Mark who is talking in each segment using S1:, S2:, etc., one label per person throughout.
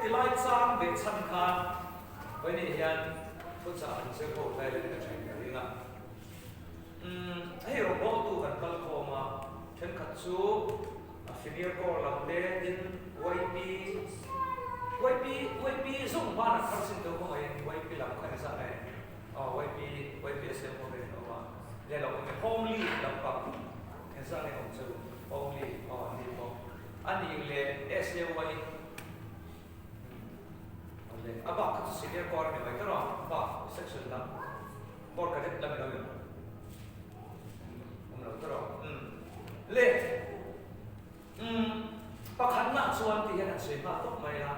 S1: tilai chang ve chan khan với này hiền phút sa anh sẽ có thay lên cái chuyện này nga hay rồi bộ tu gần tal ko mà thêm khát chú senior ko làm lệ in YP dùng ba là khát sinh đâu có ai YP làm cái gì này YP xem có cái nào mà đây là cái homely làm bằng cái gì này ông chú homely đi bộ anh đi lệ SAY abang kan senior ko ni mai taro ba section lam bor ka det lam lo lo taro le pa khan na chuan ti han sei ma tok mai la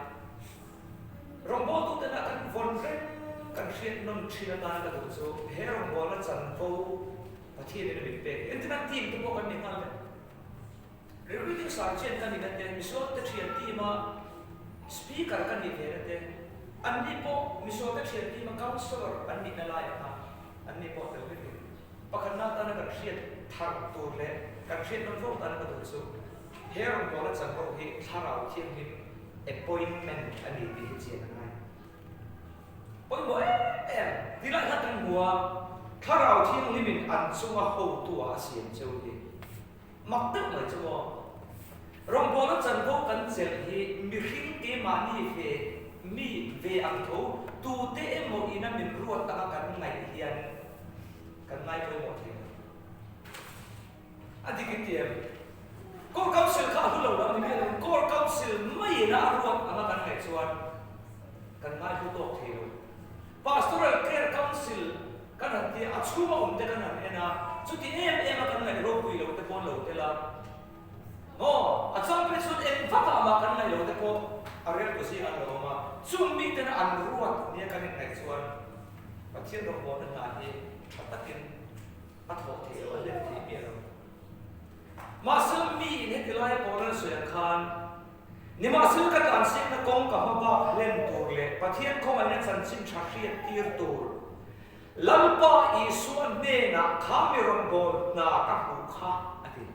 S1: rong bo tu ta kan von ren kan hriat non thila ta la tu chu he rong bo la chan po pathi ni bi pe internet team tu ko kan ni ngal le reading sergeant kan ni na te mi so ta thriat ti ma speaker kan ni the te anh po misote thian ti ma counselor anh na lai ha anh po te le pakhan na ta na kan thian thar tur le kan thian non ro ta na ka chu herong ko la chang ko hi tharau thian hi appointment ani bi hi chen ngai poi mo ti la ha tan bua tharau thian li min an chunga ho tu a sian cheu hi mak tak mai chu rong bo la chang ko kan chel hi mi hring ke ma ni he mi về ăn thấu tu tế một ý năm mình ruột ta cần ngày hiền cần ngày thôi một thế anh đi cái tiền cô cao sư khá lâu lắm thì biết cô cao sư mấy là ruột ta cần ngày xuân cần ngày thôi tốt thế rồi pastoral care council cái này thì áp dụng vào cái này là chút thì em cần ngày rồi quỳ lâu tới con lâu tới là áp dụng cái chút em phát mà cần ngày lâu tới con ariel ko si ano ma sumbi tena anruat niya kanin next one patien ro mo na ni patakin patho the o le thi pi ro ma sumbi ne tilai poran soya khan ni ma sul ka tan sing na kong ka ma ba len tur le patien ko ma ne chan sim tha hriat tir tur lampa I suan ne na khamirong bol na ka hu kha ati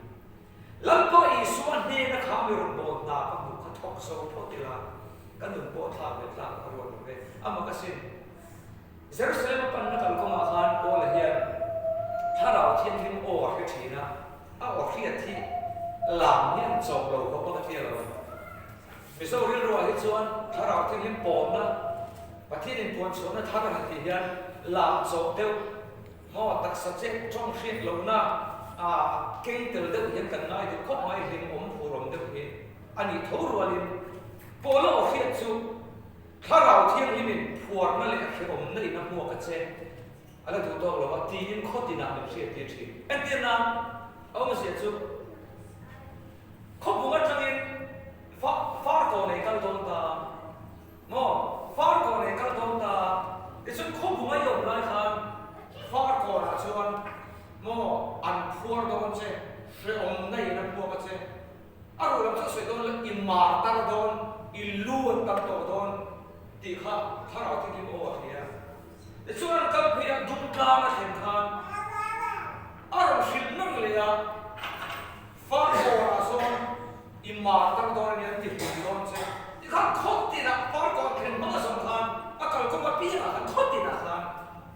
S1: lampa I suan ne na khamirong bol na ka hu kha thok so thok tila kan nun po tha le tla ka ro le ama ka sin Jerusalem pan na kal ko ma khan ko la hian tharau thian him o a ke thina a o khiat thi lam hian chom lo ko ka thi lo mi so ri ro hi chuan tharau thian him pom na pathian in pon chona thar ha thi hian lam chom deu mo tak sa che trong hriat lo na a keng tel deu hian kan ngai tu khop mai him om phurom deu hi ani thor walin polo khiat chu tharau thian him in phuar na le khi om nei na mo ka che ala tu to lo ba ti in khotina me hriat ti thi en ti na au ma se chu khop bunga changin fa ko nei kal don ta mo fa ko nei kal don ta isun khop bunga yom lai khan fa ko la chuan mo an phuar don che hre om nei na mo ka che aru lam sa soi don le imar tar don iluan tar to don ti kha tharau ti ki o thia le chuan kal phia dung tla na them khan aru shil nang le ya fa ko la son imar tar don ni ti don che ti kha khot ti na fa ko khen ma son khan akal ko ma pi na khan khot ti na khan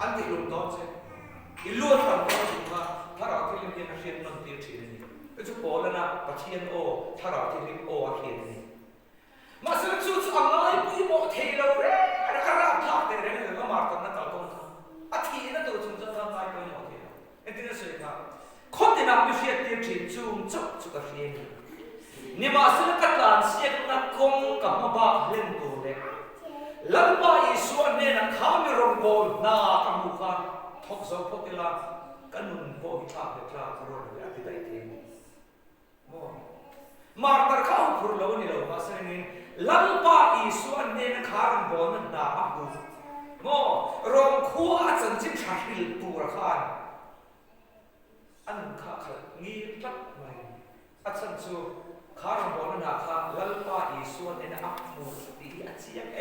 S1: an ti lum don che iluan tar don ti kha tharau ti lim na shin non ti thi ni chu po la na pathian o tharau ti lim o a khian ni ma se chu chu angai pui mo thei lo re ra ra thak te re ne ma mar tan na tal kon a thi na to chung cha mai pui mo thei en tin se ka khot ti na pi fiat ti thi chung chok chu ka fian ni ma se ka tlan siak na kong ka ma ba len tu le lam ba I suan ne na khami rong bol na ka mu kha thok zo phok ti la kanun po hi tha le tla ka ro le a ti dai the mo mar tar kha phur lo ni lo ma se ni lampa I suan ne na kharang bon na a hu mo rong khua chan chin tha hil tu ra khan an kha kha ngi tat mai a chan chu kharang bon na kha lalpa I suan ne na a hu ti a chiang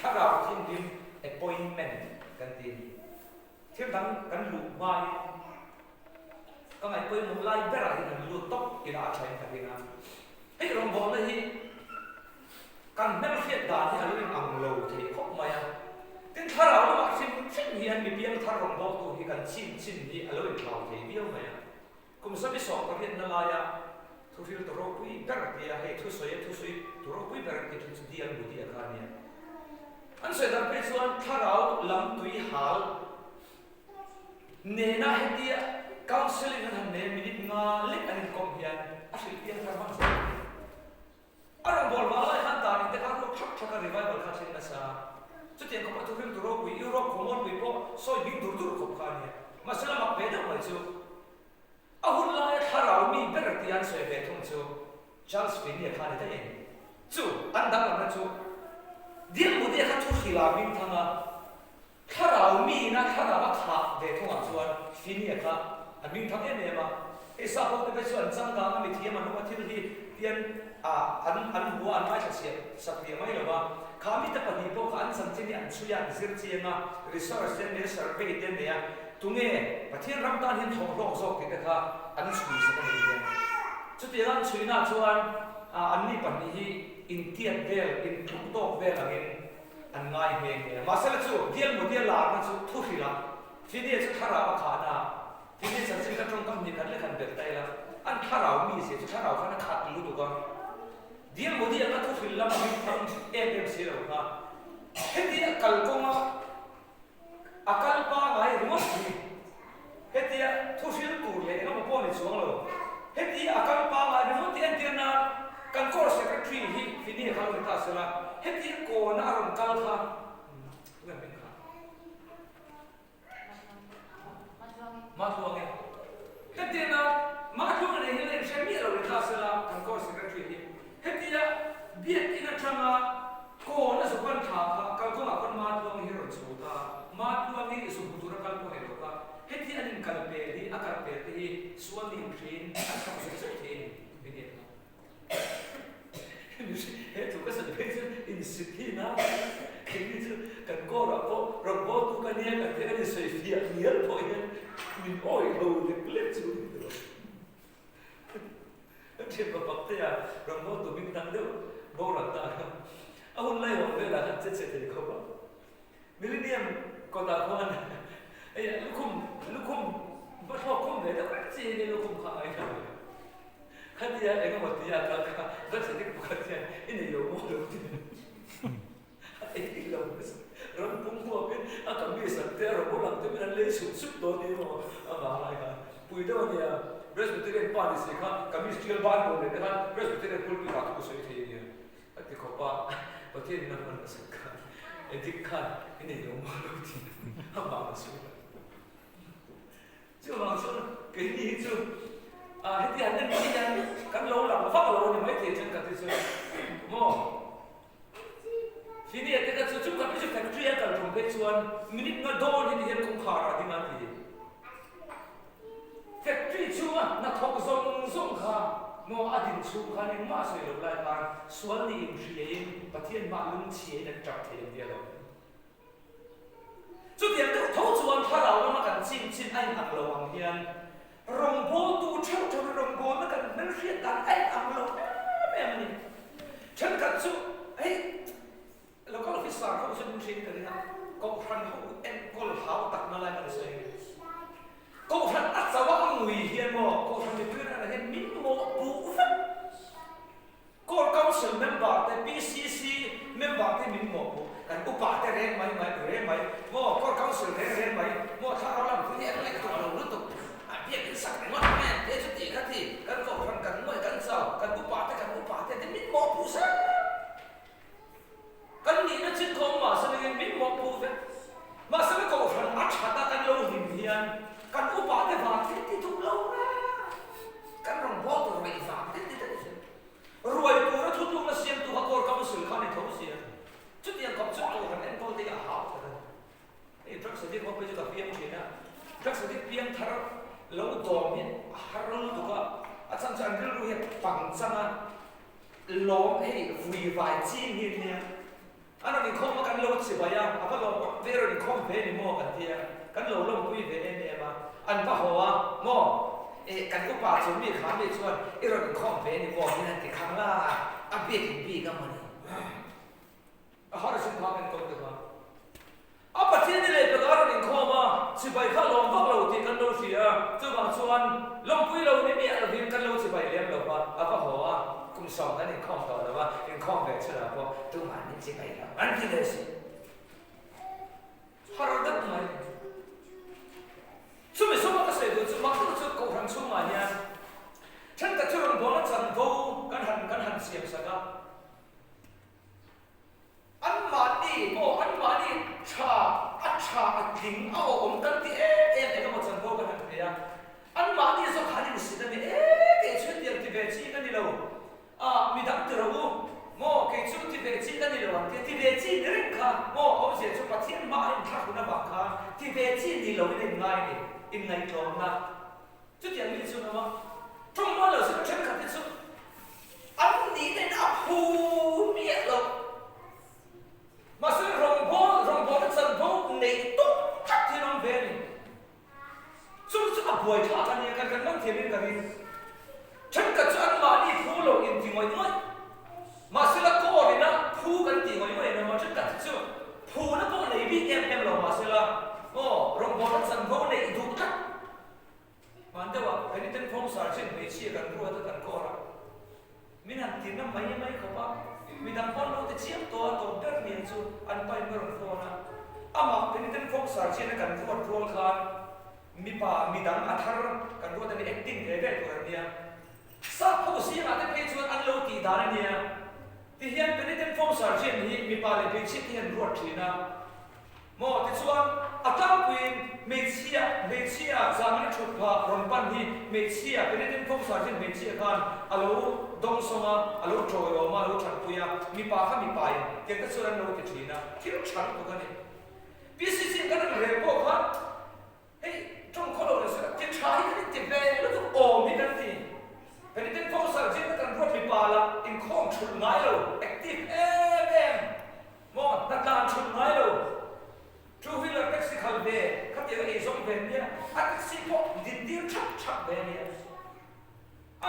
S1: kharau thin dim appointment kan ti thim dang kan lu mai ka ngai poi mo lai bera hi kan lu tok ila a thain ka dina ei rong bon na hi kan mel fiat đàn thì anh ăn lâu thì khóc mày tên thà nào nó mặc xin hiền bị biếng thà rồng bao tu thì cần xin thì anh lâu thào thì biếng mày cũng sao biết sọ cái hiện nó là thu phiêu tụi rồi bây giờ hay thu suy tụi rồi bây giờ cái thu suy điên bùi điên cái này anh sẽ làm cái chuyện thà nào làm tùy hal nên là hết đi counseling anh nên mình ngã lít anh công hiền anh sẽ biếng thà mang sao anh bảo vào lại hắn ta thì cái lúc chắc cái revival khác sẽ là sao chút tiền không thu phiêu tụi rồi bây Europe không muốn bây bộ soi những đồ không cái này mà sẽ làm mặc bé đâu mà chứ ahun lai tharau mi bertian soi ve thung chu Charles Finney khani ta en chu an dang na chu dial mu de kha thu khila min thanga tharau mi na thara ba kha ve thung a chuan Finney kha an min thang em ma e sa ho te chuan chang ga mi thiam an ma thil hi tian an bu an mai cha sa pri mai lo ba kha mi ta pani po kha an sam chen ni an chuya zir chianga research and survey den ne tunge pathian ramdan hin thong rong zok ke kha an chui sa kan ni chu ti ran chui na chuan an ni pan hi in tiat vel in thuk tok vel angin an ngai he he ma sala chu dial mu dial la na chu thu hi la Finney chu thara ba kha na Finney san sin ka trong kam ni kan le kan ber tai la an tharau mi se chu tharau kha na khat lu du ka dial mu dial na thu hi la ma mi thang em se lo ka he kal ko ma akal pa ngai rumos ni hetia thusil tur le no po ni chuang lo heti akal pa ngai rumos ti an tir na kan core secretary hi Finney kha lo ta sala heti ko na ron kal kha ngai ben kha ma chuang e heti na ma chuang le hi le shemi lo ta sala kan core secretary hi hetia biet ina changa ko na so kan tha kal ko ma kon ma chuang hi ron chu ta ma chuang ni su butura kal ko he lo ka heti anin kal pe hi akal pe hi suan ni train an ka su se train bini he tu ka sa pe in city na ke ni tu kan ko ra po tu ka ni ka te ni se fia ni po hi min oi ho de plek chu ni che ba pa te ya ra po tu min tang de bo ra ta ahun lai ho de la che te ko ba millennium ko ta kon ai lukum ba tho kum de da che ni lukum kha ai ta kha dia e ko dia ka da se dik ko dia ini yo mo lo ti ai lo ron pung po ke a ka mi sa te ro bo lang te mi le su do ni mo a ba lai ka pui do ni a Presbyterian party se kha ka mi still ban ko le kha Presbyterian pulpit ka ko se thi ni a ti ko pa ti na man sa ka e dik kha ini yo mo lo ti a ba ma su chưa bằng số cái gì chưa hết tiền nên cái gì cắn lâu là phát lâu thì mấy tiền chân cả thế chưa mò khi này cái số chúng ta biết cái chuyện cần trồng cái chuan mình nó đo thì hiện cũng khá là đi mà thì cái chuyện chưa nó thọc rong khá mò ăn din chu khá nên mà soi được lại mà xuân đi im chuyện bắt thiên mà lung chia nên chặt thì đi rồi chút tiền đó thấu chuan thà nào nó cần xin anh ăn lâu ăn hiền rồng bố tu trâu cho rồng bố nó cần nên riết đàn anh ăn lâu em này chân cần chút ấyเราก็ฟิสาเขาจะดูสิ่งกันนะก็ทันเขาเอ็นก็เท้าตักมาอะไรกันเสียก็ทันอัศวะงุยเฮียนบ่ก็ทันเป็นเพื่อนอะไรเห็นมิ้นโมปูฟันก็เก้าสิบเมมเบอร์แต่ PCC เมมเบอร์ที่มิ้นโมปูกันอุปาแต่เร่งไหมเร่งไหมบ่ก็เก้าสิบเร่งไหมบ่ถ้าเราลำพื้นที่อะไรตัวเรารู้ตัวเพียงสักหน่อยแม่เดี๋ยวจะตีกันที่กันก็ทันกันมวยกันเศร้ากันอุปาแต่มิ้นโมปูซะกันนี่นะจิตของมาสนิทมิตรมองผู้เฟมาสนิทกับฉันอัจฉริยะกันโลหิมเฮียนกันอุปาเทวาที่ทุกโลนะกันรองพ่อตัวรวยฝากที่รวยตัวแล้วทุกโลกเสียงตัวก่อนก็มาสื่อข้าในท้องเสียจุดยังกับจุดตัวกันเอ็นก็ได้อาหารกันไอ้พระสติเขาไปจุดกับเพียงเช่นนะพระสติเพียงทาร์แล้วดอมินฮาร์ลตัวก็อาจารย์จันทร์รู้เหตุปังจังอ่ะล้อมให้วีไวจีนเนี่ยอันนั้นนี่เขามากันโลดสิบายาอันนั้นเราเวรนี่เขาเป็นนี่โม่กันเทียกันโลดเราคุยเป็นเนี่ยมาอันว่าหัวโม่กันก็ป่าชนมีขามีชวนเรานี่เขาเป็นนี่โม่ที่นั่นติดข้างล่างอันเบียดบีกันมัน về cho là có tôi mà những gì vậy là ăn gì đấy gì họ rất mày chúng mình sống cái gì đó chúng mắc cái câu thằng chúng mà nha chân ta chưa bỏ nó chân vô căn hẳn xiêm sao đó anh mà đi cha dính ao căn thì em cái một chân vô căn hẳn thế à anh mà đi rồi khá đi xí đó này cái chuyện tiền thì về chi cái đi đâu mình đặng từ đâu mò cái chuyện thì về chi cái đi đâu thì về chi đấy cả mò ông sẽ cho phát hiện mà em thắc nó bạc cả thì về chi đi đâu này ngay này in ngay cho na chút tiền đi xuống mà trong đó là sự chân thậtที่สุดanh đi đến áp phù miệng rồi mà sự rồng bó nó dần bó này tốt chắc thì nó về này chúng ta buổi thả ra này cần năng thiền bên cái chân cả cho anh mà đi phù lộ in thì mọi người mà sự là có rồi na phù cần thì mọi người nó mà chân cả chứ phù nó có này biết em rồi mà sự là rồng bó nó dần bó này đủ chắc mà anh đâu cái này tên phong sản trên mấy chia gần rùa tới gần co ra mình ăn tiền nó mấy không á mình đang con nó thì chiếm to đất miền chu anh bay mới rồng phô na mà cái này tên phong sản trên nó gần rùa khan mình đang ăn thar gần rùa thì acting về của anh nha sao không xí mà cái page chuột anh lâu kỳ đá này nha thì hiện cái này tên phong sản trên mình lại bị chết hiện rùa chỉ na mò thì chuan tam queen mechia zaman chut pha rompan hi mechia penetin phong sa jin mechia kan alo dong songa alo troyo ma alo chan puya mi pa kha mi pai ke ta suran no ke thina thil chan ko kan pcc kan repo kha hey trong kho lo sa ke thai kan ti ve lo to o mi kan ti penetin phong sa jin kan ro mi pa la in khom chut ngai lo active em mo ta kan chut ngai lo two wheeler taxi khal về các tiền cái giống về nhé taxi po din chắc về nhé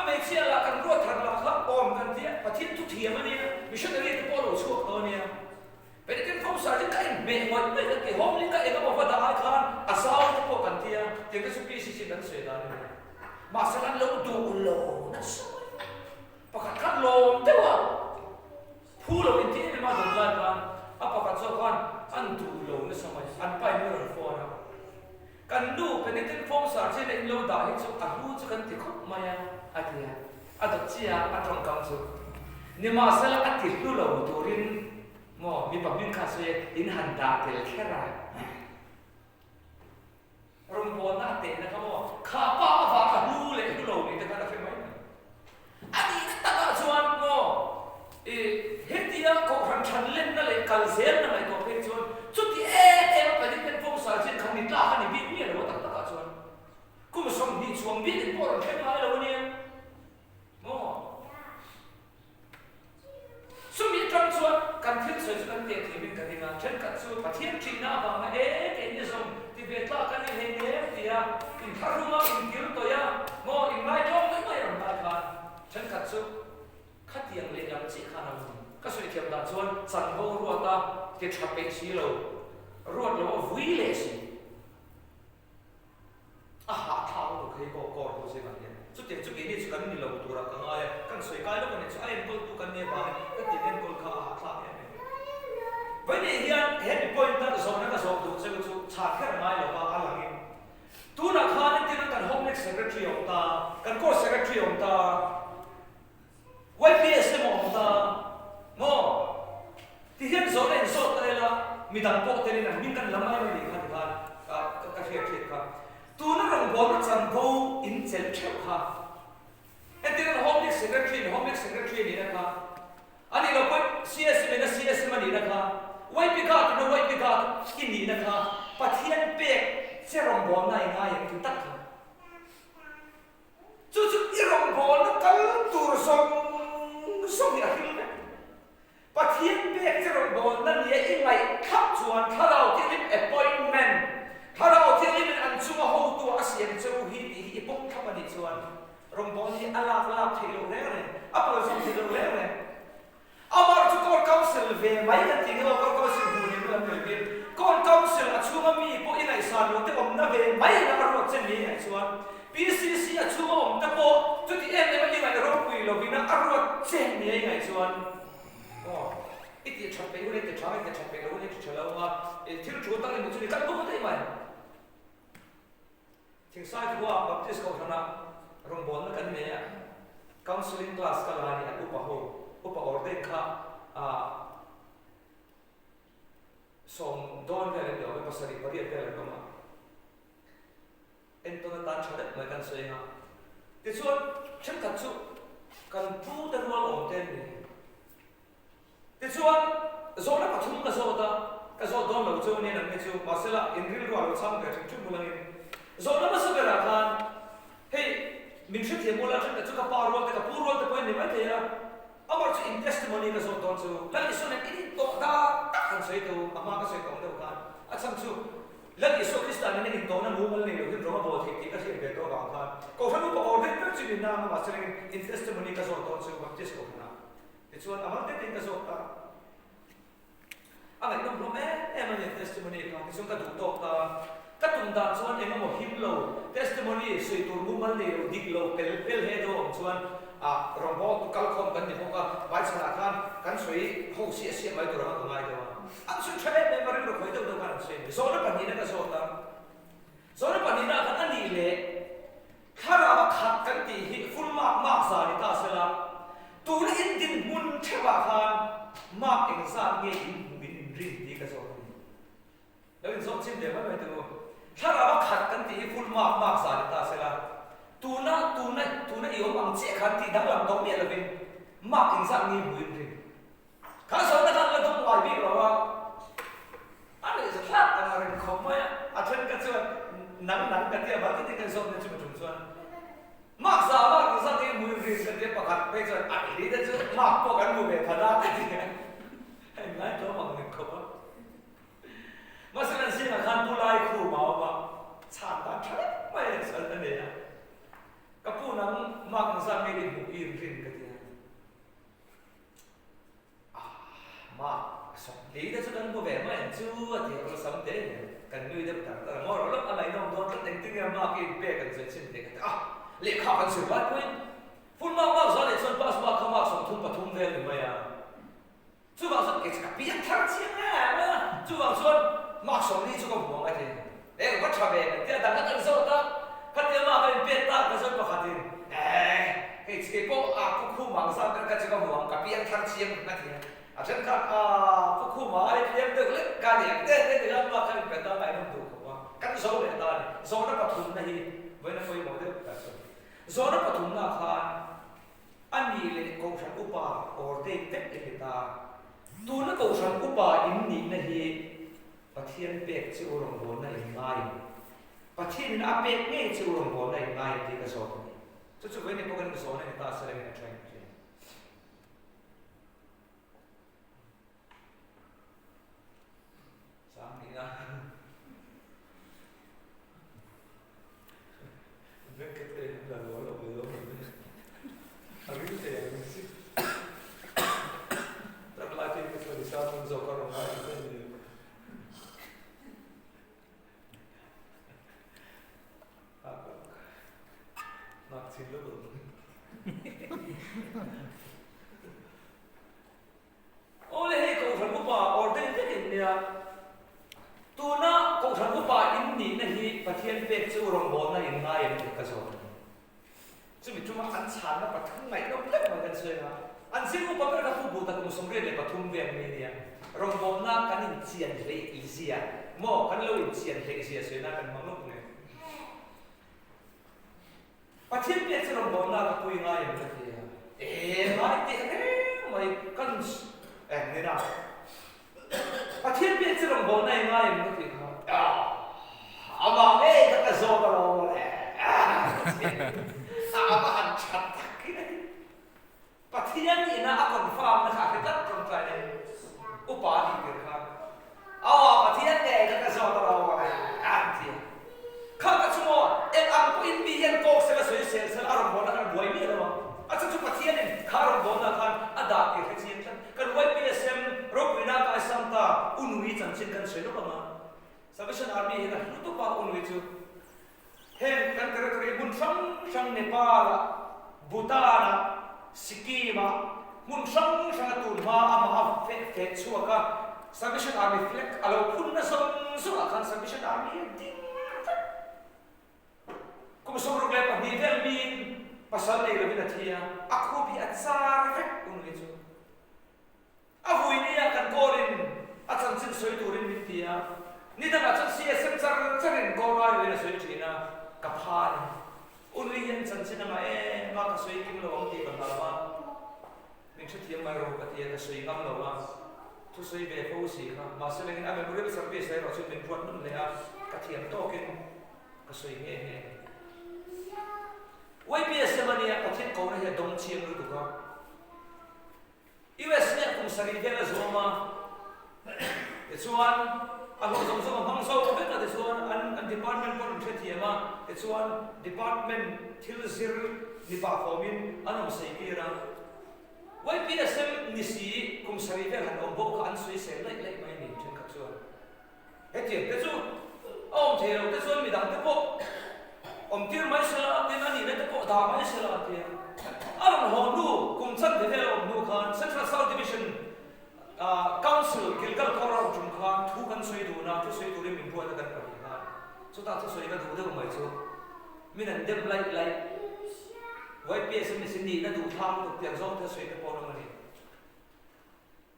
S1: mấy chia là cần ruột thật là khắp ôm cần thế và thiên thu thiềm anh nhé mình sẽ đi cái polo chuột thôi nhé vậy thì cái phong sản cái mẹ mọi người cái hôm nay cái nó bảo đại khan sao cái po cần thế thì cái suy nghĩ đang xảy ra này mà sao nó lâu đủ lâu nó sao và các lâu thế mà phu lâu in thế mà đủ lại khan apa kat so khan an du lo na samai an pai no ro fo na kan du penetin phong sa che le lo da hi chu a bu chu kan ti khop ma ya a ti ya a do chi ya a trong kam chu ni ma sa la a ti lu lo tu rin mo mi pa bin kha se in han da tel khera rom bo na te na ka mo kha pa va ka lu le lu lo ni te ka da fe mai ani na ta ka chuan mo hetia ko ran chan len na le kal zel na mai ko pe chon chuti pa ni pen phong sa chen khani ta khani bi mi lo tak tak chon kum som ni chuang bi ni por ke ma lo ni mo sumi tram chuan kan thil soi chu kan te thi bin kan na chen ka chu pathian thi na ba ma ke ni som ti ve ta kan ni he ne tia in tharuma in kil to ya mo in mai tong mai ram ta khan chen ka chu khát tiền lên làm gì khả năng các sự kiện đã chuan sẵn vô ruột ta cái chập bệnh xí lâu ruột là vui lệ xí hạ thao được cái cổ của gì vậy chút tiền chút cái đi chút cái đi lâu tuổi càng ai càng soi cái lúc này chút ai em tu cái này bài cái tiền em còn khá hạ thao này vậy thì hiện hiện point ta rồi nó rồi tụ sẽ chút chả cái này là ba ăn lắm tu là khá nên tiền cần home secretary ông ta cần co secretary ông ta YPS mo ta mo thì hiện số này số đây là mi đang bộ tên là mình cần làm ai mà đi khăn cái việc khác tu nó rằng bộ nó chẳng bộ in self check ha cái tên là home secretary này là anh ấy là CS mình là CS mà đi là YP card nó YP card in đi là phát hiện bệ sẽ rằng bộ này ngay chúng ta chú irong bộ nó cần tu xong là khi này và thiên bệ sẽ rồi bọn nên nhớ in lại khắp chuan thà đầu thiên linh appointment thà đầu thiên linh ăn chung hậu tua asian châu hi bốc thắp anh chuan rồi bọn hi ala thì lâu lẽ này áp lực xong thì lâu lẽ này mà chú con council về mấy cái tiếng nó con council buồn nên là người biết con council là chung mi bộ in lại sàn rồi thì ông đã về mấy là bắt đầu chân lý này chuan PCC là chung ông đã bộ chút thì em mà như vậy rồi quỳ là vì nó ăn ruột chen này ngày chuan chặt bé lên để chặt bé lên để chặt lâu thiếu chúa ta lên một chút thì cắt bông thế mày thì sai thì qua baptist cầu thằng nào rong bốn nó cần này counseling class cái là này upa orden kha som don về lên đó pasari pari về lên đó mà en to tan chặt đấy mà cần soi ha thì chuan chân cắt chu cần pu ta ruột ổn tên này thì chuan rồi nó bắt thùng cái số ta cái số don lâu châu này là cái chu mà sẽ là in real ruột xong cái chung chung là rồi nó sẽ cái là khan hey mình sẽ thấy một lần chân cắt chu cái par ruột cái pu ruột cái point này vậy à amar chu in testimony cái số don chu lần số này in to ta kan soi tu ama cái soi tông đâu khan acham chu lần Yesu Christ này in to na mu mal này được rồi mà bộ thì cái gì về to vào khan câu thằng nó bảo order cái chuyện nào mà sẽ in testimony cái số don chu baptist câu na thì chuan amar cái cái số ta anh ấy nói luôn em là testimony cả thì chúng taถูกตกตาcác tụng đàn chuan em một him lo testimony suy tu mu mal ne dik lo pel he do chuan rong bo tu kal khom kan ni hoka bai chana khan kan sui ho si mai tu ra ko ngai do an su thale me marin ro khoi do kan se so na pani na ka so ta so na pani na kan ani le khara ba khat kan ti hi full ma sa ni ta sela tu na in din mun thewa khan ma exam nge in rin đi cái số này, nếu mình sống chim để mấy mấy từ,ถ้าเราขัดกันที่ฟุลมากสารตาเสละตัวน่ะอีกบางเจ้าขัดที่ดังลำต้นเนี่ยเราเป็นมากอินสังนี่บุญเรื่องข้าสอนนะท่านเราต้องไหวพี่เราว่าอันนี้จะพลาดอะไรของไม่อาจารย์ก็จะหนังกันที่บางที่กันสอนเนี่ยจะมาจุ่มส่วนมากสามารถอินสังนี่บุญเรื่องกันที่ประกาศไปจนอันนี้จะมากพวกกันบุญแบบพระที่ไอ้ไงตัวมันเนี่ยเขาว่ามาสิ่งที่มันผู้ไล่คู่มาว่าชาติบ้านใช่ไม่สนนั่นเองกับผู้นั้นมักจะไม่ได้บุกอินรินกันที่มาสองทีแต่สุดนั้นผู้แบบไม่จู่ที่เราสำเร็จกันด้วยเด็กแต่เราเราลับอะไรน้องโดนตั้งแต่เนี่ยมากินเป๊กกันจนสิ้นเด็กเลี้ยข้าวกันสุดวันพุ่งฝุ่นมากๆสอนเด็กส่วนป้าสมาขมาส่งทุ่มปฐุมเดินหรือไม่จู่บางส่วนเกิดจากปีนทางเชียงแหลมจู่บางส่วนมากสองนี้จู่ก็ห่วงอะไรก็ชอบเองเดี๋ยวดังนั้นส่วนต่างพัฒนาเป็นเปลี่ยนตาก็ส่วนประคันเฮ้ยสิ่งพวกคู่มังสวิรัติก็จู่ก็ห่วงกับปีนทางเชียงนั่นเองอาจารย์ครับพวกคู่มาไอ้เลี้ยงเด็กเล็กการเลี้ยงเด็กเดี๋ยวมาคันเป็นตาไปน้องดูเขาว่ากันโซ่เลยตาเนี่ยโซ่นั้นปฐุมนะฮีไว้ในไฟหมดเลยโซ่นั้นปฐุมนาคารอันนี้เลยกองฉันอุปาออเดย์เต็มเลยตาตัวนักกษัตริย์อุปาอินนี่นะฮีประเทศเป็กชื่อรองบอลในง่ายประเทศอาเป็กเนี่ยชื่อรองบอลในง่ายที่กระสอบนี้จุดๆไว้ในพวกกันกระสอบในตาเสด็จในเทรนด์สามนี่นะเรื่องเกิดอะไรเราเราอะไรที่เสียงสิTerlatih kesulitan menzokan orang lain. Apa? Nak silu belum? Oleh kau terlupa order ini ya. Tuna kau terlupa ini nih pasien pek seorang bona yang lain kesal. Cuma ancaman apa tengah itu belum makan saya.อันสิ่งที่ผมได้พูดแต่ผมสมเด็จเลยปฐุมเวียงนี่เนี่ยรองบอลน่ากันอินเชียนเลยอีเซียหม้อกันเราอินเชียนเลยอีเซียเสียน่ากันมังลุกเนี่ยประเทศเนี่ยจะรองบอลน่ากับคุยง่ายอย่างนี้ไม่ติดไม่กันนี่นะประเทศเนี่ยจะรองบอลง่ายง่ายอย่างนี้ครับอามาเอ้ก็กระโจนเราเลยอามาอันชัดตักประเทศนี้นะอาคนฟาร์มนะครับที่ตั้งตรงใจอุปาลีเกิดครับประเทศเนี่ยก็กระโจนเราเลยที่ข้าก็ชั่วโมงอันก็อินบีเอ็นโกเซลล์สวยเซลล์อารมณ์บนนั้นบวยมีอะไรวะอาจจะทุกประเทศเนี่ยข้ารมณ์บนนั้นอันดาบเอกเชียนกันไว้เป็นเซมรบวินาศไอซัมตาอุนวิจันชินกันสวยลูกมาสมัยฉันอาร์มีเห็นรู้ตัวป่าอุนวิจูเห็นกันเทอร์บุญช่างเนปาลบูตานะสิกิมา mun sang tu ma ama fe chuaka Salvation Army flag alo punna som akan Salvation Army ding kum som ruk le ni vel min pasal le lebih natia aku bi atsar fek un leju avui ni akan korin akan sin soi turin min tia ni da akan sia sem charin korai le soi china kaphan un li yan chan sin ma ma ka soi kim lo ong ti kan ba min chutiam mai ro ka tia ka soi ngam lo wa tu soi be ko si ka ma se leng ame murel service ai ro chu min puan nun le a ka thiam to kin ka soi nge he YPS mania ka thit ko na he dong chiam lu tu ka US ne kum sari de la zoma e chuan a lo zom zom hang so be ka de chuan an department ko thit hi ma e chuan department thil zir ni pa khomin anom sei ki ra YPSM ni si kum sari de han ombo ka an sui se lai lai mai ni chen ka chuan he ti te chu om thelo te chuan mi dang te po om tir mai sala te nani le te po da mai sala te aram ho nu kum chan de le om nu khan Central South Division Council Gilgal Khora jum khan thu kan sui du na thu sui du le min puan da kan pa ha chu ta thu sui ka du de mai chu min an dem lai YPSM ni sin ni na du thang tu tiang zong ta sui te po na ni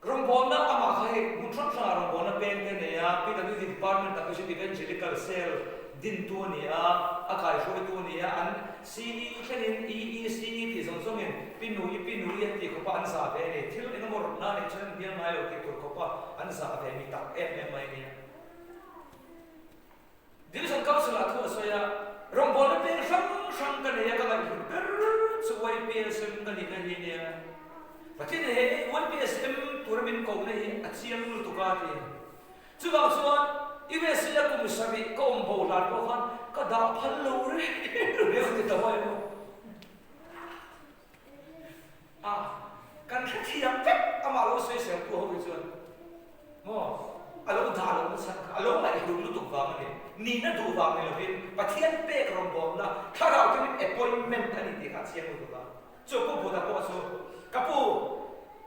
S1: Rong bon na ama khai mun thon sa rong bon na pen te ne ya PWD Department of Evangelical Cell din tu ni a kai shoi tu ni a an CE khenin EECE ti zong zong in pinu ya ti ko pa an sa be ne thil eng mor na ne chen bian mai lo ti tur ko pa an sa be mi tak em mai ni Division Council a thu so ya rong bon na pen sang ka ne ya ka mai so YPSM ka ni ne Pati ne YPSM turmin ko ne achiam lu tu ka ti chu ba chuan US ya kum sabi ko om bo la ko khan ka da phal lo re re khti ta wai mo kan thiam pek ama lo se se ko ho chuan mo alo da lo sa alo mai lu lu tu ka ne ni na du ba ne lo hin pathian pe rom bo na thara tu appointment ani ti ka chiam lu tu ka chu ko bo da ko so kapu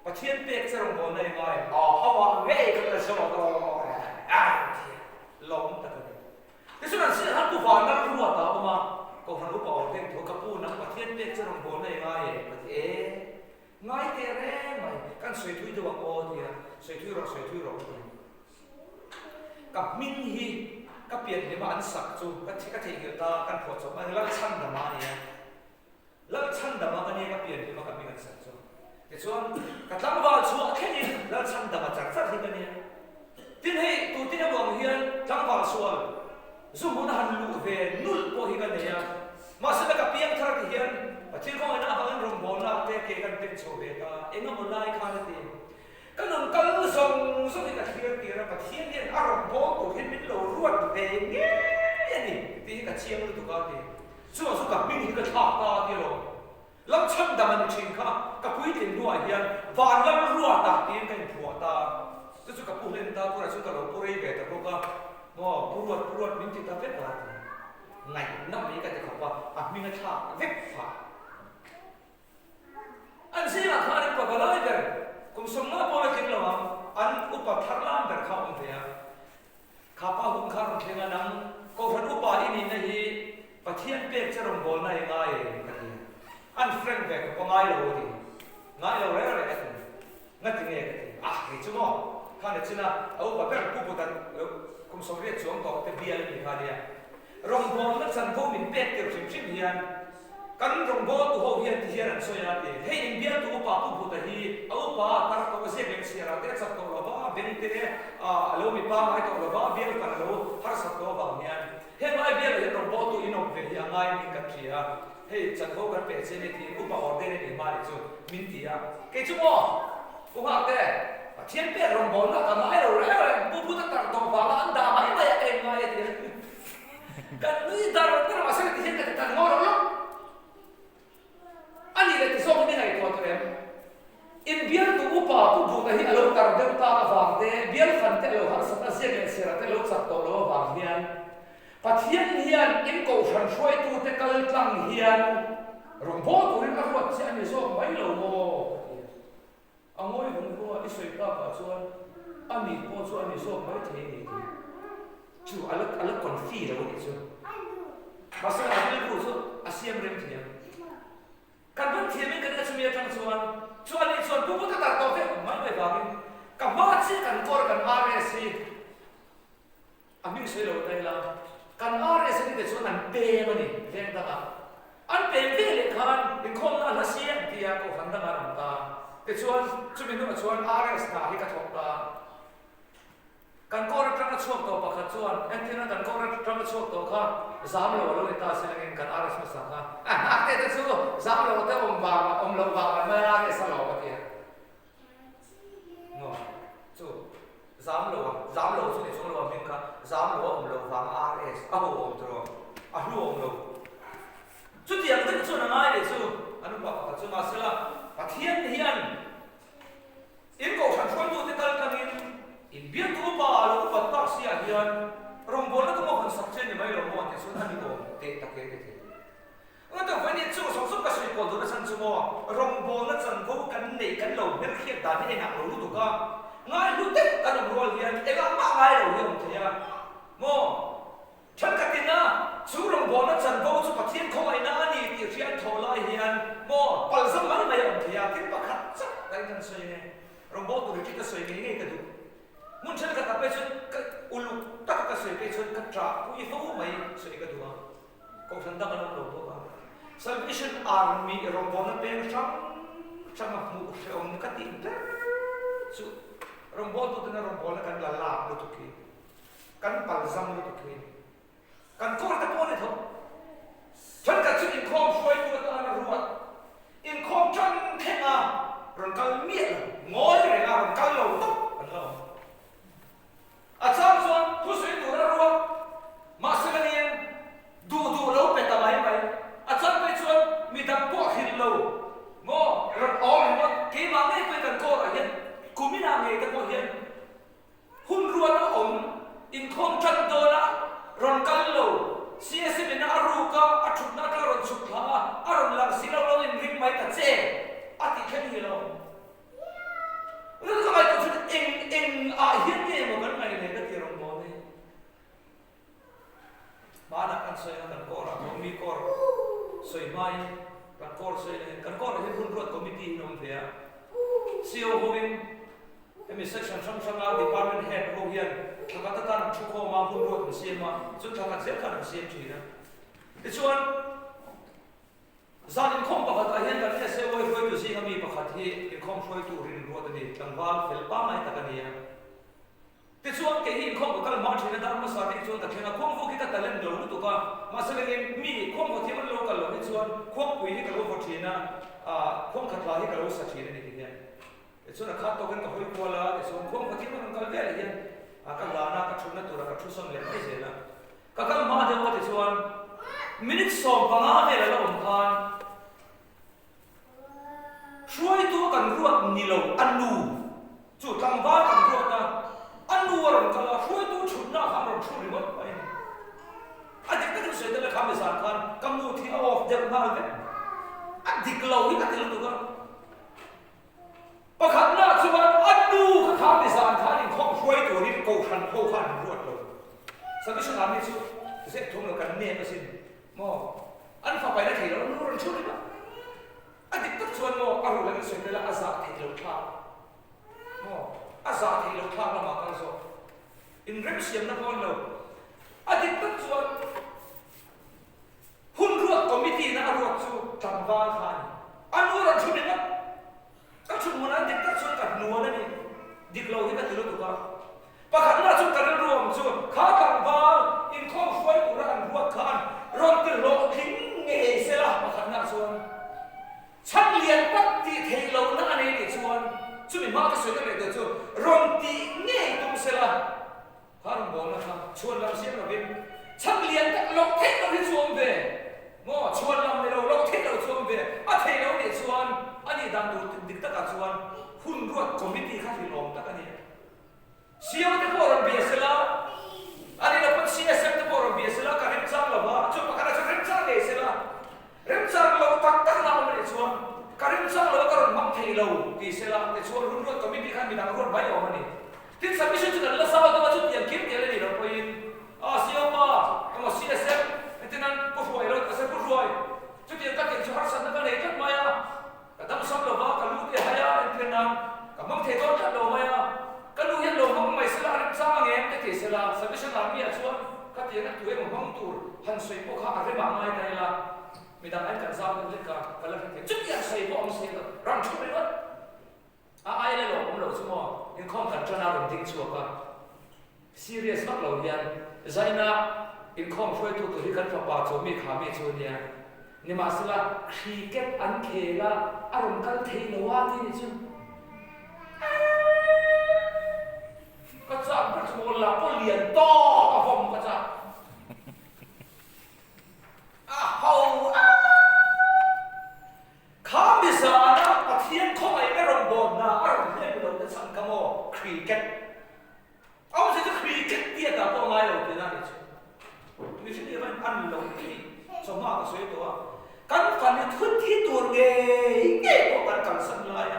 S1: pathian pe cherong bo nei ngai hawa ve ka so ko lom ta ka ni so nan se han ku va na ru ta ma ko han ru pa o teng tho kapu na pathian pe cherong bo nei ngai e ngai te re mai kan soi thui do ko dia soi thui ro ka min hi ka pian ni ma an sak chu ka thei ge ta kan pho cho ma la chan da ma ni la chan da ma ni ka pian ni ma ka mi kan sak chu ke chuan ka tlang wa chu a khen ni la chan da ma chak chak hi ka ni tin hei tu tin bang hian tlang wa sual zum mun han lu ve nul po hi ka ni ya ma se ka piang thar ki hian pathil ko na ban rom bon na te ke kan tin cho ve ta enga mon lai kha na ti kanong kal song so ka thir ti ra pathian hian arom bo ko hin min lo ruat ve nge ni ti ka chiang lu tu ka ti so ka min hi ka tha ta ti lo lam cham da man chin kha ka pui tin nuai hian van lam ruwa ta tin kan phua ta chu ka pu len ta pura chu ka lo purei ve ta ko ka mo puruat min ti ta ve ta ngai na mi ka te kha pa a mi na tha ve pha an se la kha ni pa ba lai ber kum som na po la kin lo an upa tharlam ber kha um te ya kha pa hum kha ro thlenga nang ko ran upa ini na hi pathian pe charom bol na ngai ka ti an friend ve ko ngai lo ti ngai lo re re ka ngati nge ka ti he chu mo kha ne china au pa per pu pu dan kum som re chong to te bial ni kha dia rong bol na chan ko min pe te chim chim hian kan rong bol tu ho hian ti hian so ya ti he in bial tu pa pu pu ta hi au pa tar ko se lem sia ra te sa to lo ba ben te alo mi pa mai to lo ba bial kan lo har sa to ba hian he mai bial he rong bol tu inok ve ya ngai ni ka thia hey chan ho kan pe che ne ti upa order ni ma ri chu min ti ya ke chu mo ko ha te thiên pe rong bon na ka mai ro re bu bu ta tar dong ba la an da mai mai e ngai ti kan ni dar ta ma se ti hen ka ta ngor lo ani le ti so ni ngai to to em in bial tu upa tu bu ta hi alo tar de ta ka wang te bial khan te lo har sa ta se ne se ra te lo sak to lo wang hian pathian hian in ko than shoi tu te kal tlang hian rong bo tu rin a ruat se ani so mai lo mo ngồi hùng qua đi xoay ta cả chuan anh đi qua chuan đi số mấy thế này chú alak còn phi đâu vậy chú mà sao anh đi qua chú asiam rem thế kan ban thiam in kan achumi atang chuan ni chuan pu ta tar to ve mai mai ba min ka ma chi kan kor kan rs ami se lo tai la kan rs ni te chuan an pe ma ni veng ta an pe ve le khan in khom na la siam tia ko han da ma ram ta te chuan chumi no chuan rs ta hi ka thok ta kan kor tang chuak to pakhat chuan antina kan kor tang chuak to kha zam lo ta se lengin kan rs ma sa kha te chu zam lo te om lo ba ma ke sa lo ba tia no chu zam lo chu ni chu lo min kha zam lo om lo ba rs a ho om tro a hu om lo chu tiang te chu na ngai le chu anu ba ka chu ma se la pathian hian in ko than thoi tu te kal kamin in bian tu ba lo pa tak sia hian rong bol na ko mo han sak chen ni mai lo mo te chu na ni ko te ta ke te nga to vai ni chu so so ka sui ko do na san chu mo rong bol na chan ko kan nei kan lo mer khiat da ni na lo lu tu ka ngai lu te kan rol hian e ga ma ngai lo hian te ya mo chan ka tin na chu rong bol na chan ko chu pathian ko ai na ni ti rian tho lai hian mo pal sam mai mai om te ya tin pa khat cha dai kan soi ne rong bol tu ri ka soi ni ngai ka du mun chan ka ta pe chu ka ulu ta ka soi pe chu ka tra pu i fo mai soi ka du ko san da kan lo to ba Salvation Army rong bol na pe chang mu se om ka tin ta chu rong bol tu na rong bol na kan la la lu tu ki kan pal zam lu tu ki kan ko ta po ne tho chan ka chu in khom shoi tu ta na ruat in khom chan khenga ron kal mi ngoi re nga ron kal lo to kan lo a chang chuan thu sui tu na ruat ma se la nien du lo pe ta mai mai a chan pe chuan mi dam po hin lo mo ron all mo ke ma ngai pe kan ko a hian kumina ngai ta ko hian hun ruan a om in khom chan do la ron kal lo sia se na ru ka a thut na ta ron chuk la a ron lang si lo in ring mai ta che a ti khen hi lo ron ka mai to chu eng a hian ne mo kan mai ne ka ti ron mo ne ba na kan soi na kan ko ra mi ko soi mai kan ko soi ne kan ko he hun ro committee nom thea CEO hovin emi section sam department head ho hian ka ta tan chu ko ma hun ro si ma chu ta ka se kan si chi na ti chuan zan in khom pa ka hian kan se oi foi tu si mi pa khat hi in khom foi tu rin ro ta ni tangwal fel pa mai ta ka ni ti chuan ke hi khom ko kal ma thina da ma sa ti chuan ta thena khom vo ki ta talent lo tu ka ma se le mi khom ko thi man lo ka lo ni chuan khom pui ni ka lo vo thina khom khat la hi ka lo sa thina ni ti hian ti chuan khat to kan ka hoi ko la ti chuan khom ko thi man kal ve le hian ka la na ka thuna tu ra ka thu son le ni se la ka kal ma de wa ti chuan minute som pa nga ve la om khan shuai tu kan ruat ni lo anu chu tang ba kan ruat na anu ron kala shuai tu chutna kham ron thu ri wat pai adik ta se de la kham sa khan kamu thi off de na ve adik lo hi ka til tu ka pakhat na chuan anu ka kham sa khan in khom shuai tu ri ko khan ho khan ruat lo sa bi sa ni chu se thum lo kan ne ka sin mo an fa pai na thei lo nu ron thu ri ba adik ta chuan mo aru la se de la azak thei lo tha mo azak thei lo tha la ma kan so in rem siam na kon lo adik ta chuan hun ruat committee na ruat chu tangwa khan anu ron thu ni ba ka chu mo na dik ta chuan ka nuwa na ni dik lo hi ka tilu tu ka pakhat na chu kan rom chu kha tangwa in khom khoi ku ran ruat khan ron ti lo thing nge se la pakhat na chuan chan lian pat ti thei lo na ne ni chuan chu mi ma ka soi le de chu ron ti nge tum se la har bo na kha chuan lam siam lo bin chan lian tak lo thei lo hi chuan ve mo chuan lam ne lo thei lo chuan ve a thei lo ni chuan ani dan du dik ta ka chuan hun ruat committee kha hi lom ta ka ni siam te ko ron be se la ani la pat CSM te ko ron be se la ka rem chang lo ba chu pa ka rem chang le se la rem chang lo tak tak na le chuan karim chang lo ka ron mang thei lo ti se la te chuan này tin sao biết chuyện là sao tôi mà chút tiền kiếm tiền lên đi đâu coi siêu pa mà CSM tin anh có rồi rồi sẽ có rồi chút tiền các tiền cho hết sẵn cái này rất may cả tâm sống đầu vào cả lũ tiền hay tin anh cả mong thế tốt cả đầu may cái lũ hiện đầu mong mày sẽ là sao nghe cái thì sẽ là biết làm gì chuan các tiền các tuổi mà mong tuổi hành suy bộ khác cái bảng này này là mình đang ăn cả sao cái cái là cái chút tiền suy bộ ông sẽ được răng chút đấy mất ai lấy lỗ cũng lỗ chứ mà nhưng không cần cho nào đồng tính chuộc cả serious bắt lỗ liền giải na in không phải tụi đi cần phải bảo cho mình khám mình cho nha nhưng mà sẽ là cricket ăn khê là ăn cần thấy lỗ à thì chứ cái dạng cái chỗ là có liền to cả phòng cái dạng hầu khám bây giờ nó thiên không ai cái rồng bồn na ăn lên đầu cái sản cam ô cricket ông sẽ cái cricket tiệt à tôi ngay đầu tiên là gì mình sẽ đi ăn lẩu thì cho mà cái suy tôi căn phần thì thuần thiết tuột nghề có căn căn sân lại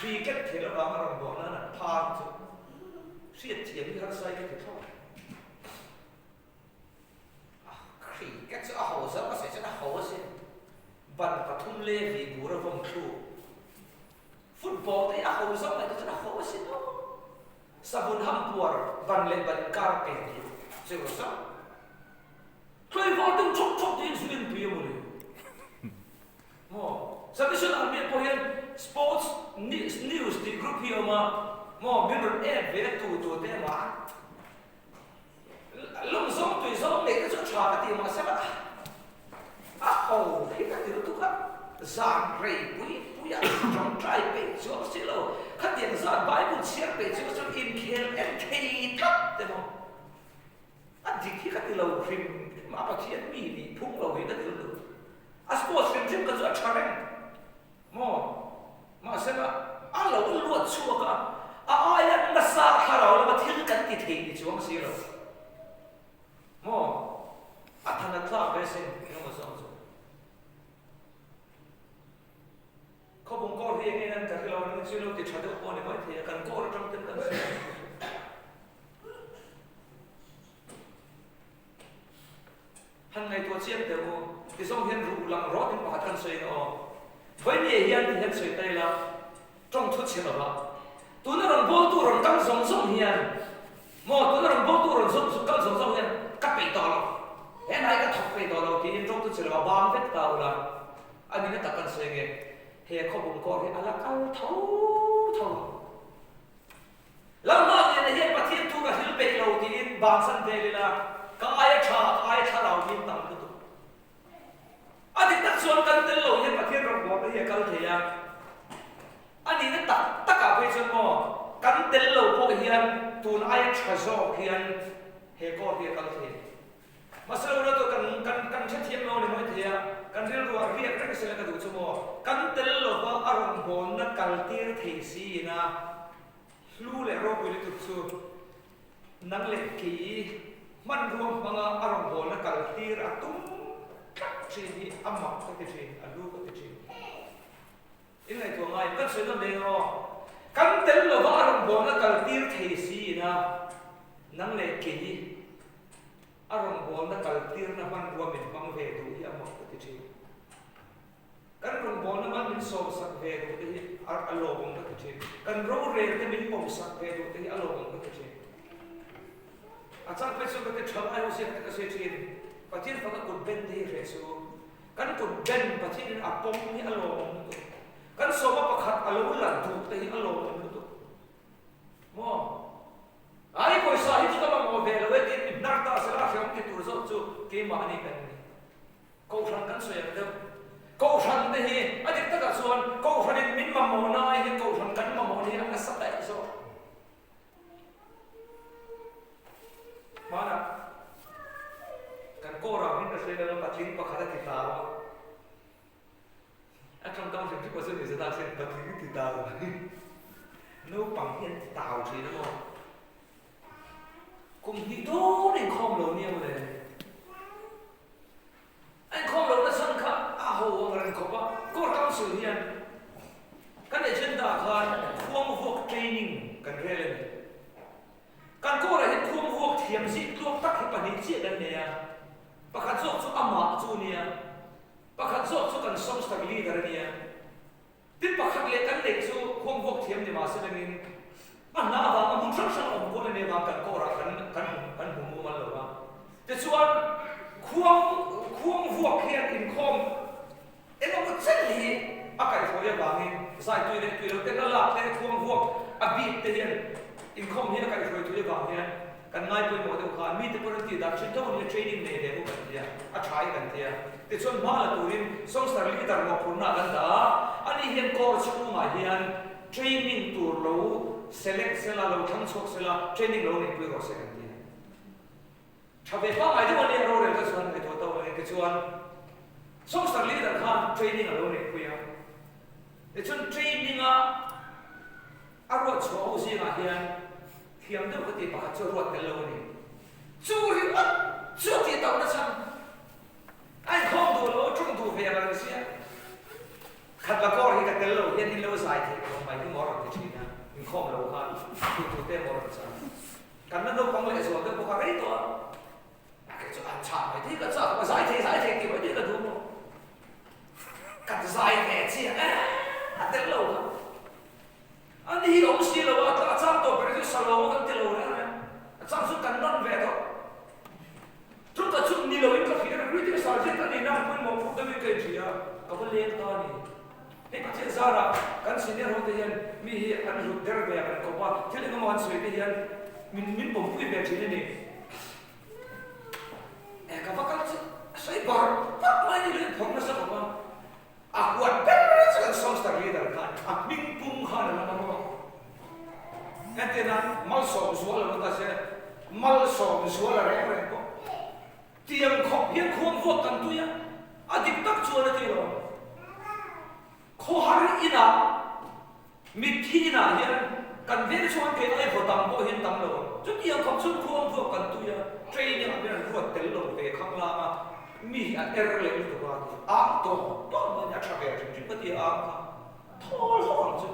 S1: cricket thì nó vào rồng bồn nó là pha chứ siết tiền thì hắn say cái thì thôi cricket sẽ hậu sao có sẽ hậu sẽ ban cả thun lê vì bùa ra vòng khu football thì hậu sao lại sẽ hậu sẽ đó sabun hampur ban lên ban carpet chứ có sao thôi vào từng chốc chốc thì xuyên bìa một sao cái chuyện làm việc của hiện sports news thì group here mà mình rồi em về tụ thế mà lúc sống tùy sống để cái chỗ trò cái tiền mà sẽ là hầu khi cái tiền tụ khác giảm rầy quý trong trái bể chỗ xí lô cái tiền giảm bãi bùn xiết bể chỗ in kill and key thấp thế mà thì khi cái tiền lâu phim mà bác sĩ mi bị phung lâu thì cái tiền được sports phim phim cái chỗ trò đấy mà sẽ là lâu luôn xua cả ai ăn mà sa thà rồi mà thiếu cái gì thì chúng xí rồi thằng nó thà cái gì nó mà sao không bông co thì anh em cái lâu nó xí lâu thì chả được con này mới thì cần co trong tâm cần hàng ngày tôi chiêm từ thì xong hiện rủ lằng rót những bà thân sấy nó với nhẹ hiện thì hiện sấy tay là trong thuốc chiêm là tôi nói rằng vô tu rằng căng sống hiền tôi nói rằng vô tu rằng căng sống hiền cắt bị tỏ lắm hiện nay cái thọc bị tỏ lắm thì trong tôi chỉ là bám vết tàu là anh ấy ta cần sợi nghe hè không bụng co thì anh là căng thấu lắm mà thì hiện bà thiên thu cả hill bể lâu thì bám sân về là các ai cha đầu viên tầm cái tụ anh ấy tất xuân cần tên lâu hiện bà thiên rằng bỏ cái hiện căng thế à anh ấy tất cả về chân mò căn tên lâu có hiện tuôn ai trả rõ hiện hệ có hiện căn thế mà sau đó tôi cần chất thiêm lâu này mới thế cần riêng rồi việc rất là sẽ là cái đủ cho mò căn tên lâu có arong bốn nó cần tiêu thể gì na lưu lệ rồi với tụt su năng lực kỹ man ruộng bằng arong bốn nó cần tiêu ra tung các chuyện âm mặc các chuyện lưu các chuyện in này thuộc ngay các sự nó đều căn tên là vợ rồng bồn nó cần tiêu thể gì na năng lệ kỹ rồng bồn nó cần tiêu nó mang qua mình mang về đủ hi âm cái chuyện căn rồng bồn nó mang mình sâu sắc về đủ cái alo bồn cái chuyện căn râu rê cái mình bông sắc về đủ cái alo bồn cái chuyện chẳng phải số cái chấm ai cũng cái chuyện và thiên phải có cột bên đi rồi số căn cột bên và thiên áp bông như alo bồn kan soba pakhat alo lan tu te hi alo an tu mo ai ko sa hi chu ka mo ve lo e ti nar ta sa la fiam ki tur zo chu ke ma ni kan ni ko thang kan so ya de ko thang te hi a dik ta ka suan ko thang min ma mo na hi ko thang kan ma mo ni ang sa ta so mana kan ko ra min ka se la patling pakhat ti ta trong công trình của người ta sẽ tập những từ tàu nấu bằng hiện tàu thì nó cùng đi tốt đến không lâu nhiều rồi anh không lâu đã sân khắc hồ anh có ba có cao sự hiện cái này trên đảo là phong phục training cần rèn chiaกันเนี่ยประคันโซกสุอามาจูเนี่ยประคันโซกสุกันส่งสตาร์ลีกันเนี่ยติดประคันเล็กกันเด็กสุควงพวกเทียมเนี่ยมาเสด็จนินอันน่าว่ามันมุ่งสั่งองค์คนเนี่ยมากันก็รักกันหูมูมันหรือว่าแต่ส่วนควงพวกเทียนอินคอมเอ็นมันเส้นนี้อากาศเขาจะบางนี่ใส่ตัวเล็กตัวเล็กแต่ละหลักแต่ควงพวกอบีเทียนอินคอมเนี่ยอากาศเขาตัวจะบางเนี่ยกันง่ายไปหมดเลยค่ะมีแต่คนที่ดัชนีต้องมีเทรนนิ่งในเด็กกันเดียอาชัยกันเดียแต่ส่วนมาละตัวนี้ส่งสตาร์ลีดาร์มาพูดนักันตาอันนี้เห็นคอร์สคู่มาเห็นเทรนนิ่งตัวเรา select เสร็จแล้วเราทั้งสองเสร็จแล้วเทรนนิ่งเราเนี่ยคุยกันเสร็จกันเดียถ้าเป็นว่าไอ้ที่วันนี้เราเรียนก็ส่วนไอ้ตัวเราเนี่ยก็ส่วนส่งสตาร์ลีดาร์ค่ะเทรนนิ่งเราเนี่ยคุยกันแต่ส่วนเทรนนิ่งอ่ะอารมณ์ชั่วสิ่งอ่ะเห็นเพียงเดียวก็ตีปากจะรวดกันเลยนี่จู่ที่ว่าจู่ที่ตอนนั้นฉันไอ้ข้อมูลเราช่วงดูเพียงอะไรเสียขัดละก็ที่กันเดียวเห็นที่เราใส่ที่ลงไปที่มอร์ดที่นี่นะมีข้อมูลเราค่ะดูเต็มมอร์ดใช่กันนั้นเราคงเลยส่วนเดียวพวกอะไรตัวก็จะอันฉาบไปที่ก็จะมาใส่ที่กี่วันที่ก็ดูมั้งกันใส่แค่เสียเต็มเราอันนี้เราไม่ใช่เราว่าจ้างตัวไปที่สโลว์กันที่เราเนี่ยจ้างสุดกันนั่นเวททุกกระชุ่มนี่เราอินกับพี่เรารู้ที่สารเจ็ดนี่นะมันมองพูดไม่เกินที่อ่ะก็เป็นเลี้ยงตอนนี้นี่ก็เจ้าสาระกันสิ่งนี้เราที่ยันมีอันรุ่นเดอร์แบบก็ว่าที่เรื่องมันสวยที่ยันมินผมพูดแบบที่นี่ก็ว่ากันใส่บอร์ปั๊บไม่ได้เลยผมน่ะสักว่าaku ada sekarang sosial leader kan, abing punghan nama nama. Nanti nan mal soal kita saya mal soal rek ko. Tiang kok yang kuang kuat kan tu ya, adik tak cuan nanti lo. Kau hari ina, miti ina ya, kan dia cuan kita ni potong bo hin tam lo. Jadi yang kau cuan kuang kuat kan tu ya, training apa yang kuat telo ke kang lama. Mi error itu kan, toh banyak cabai jadi peti tol orang tu.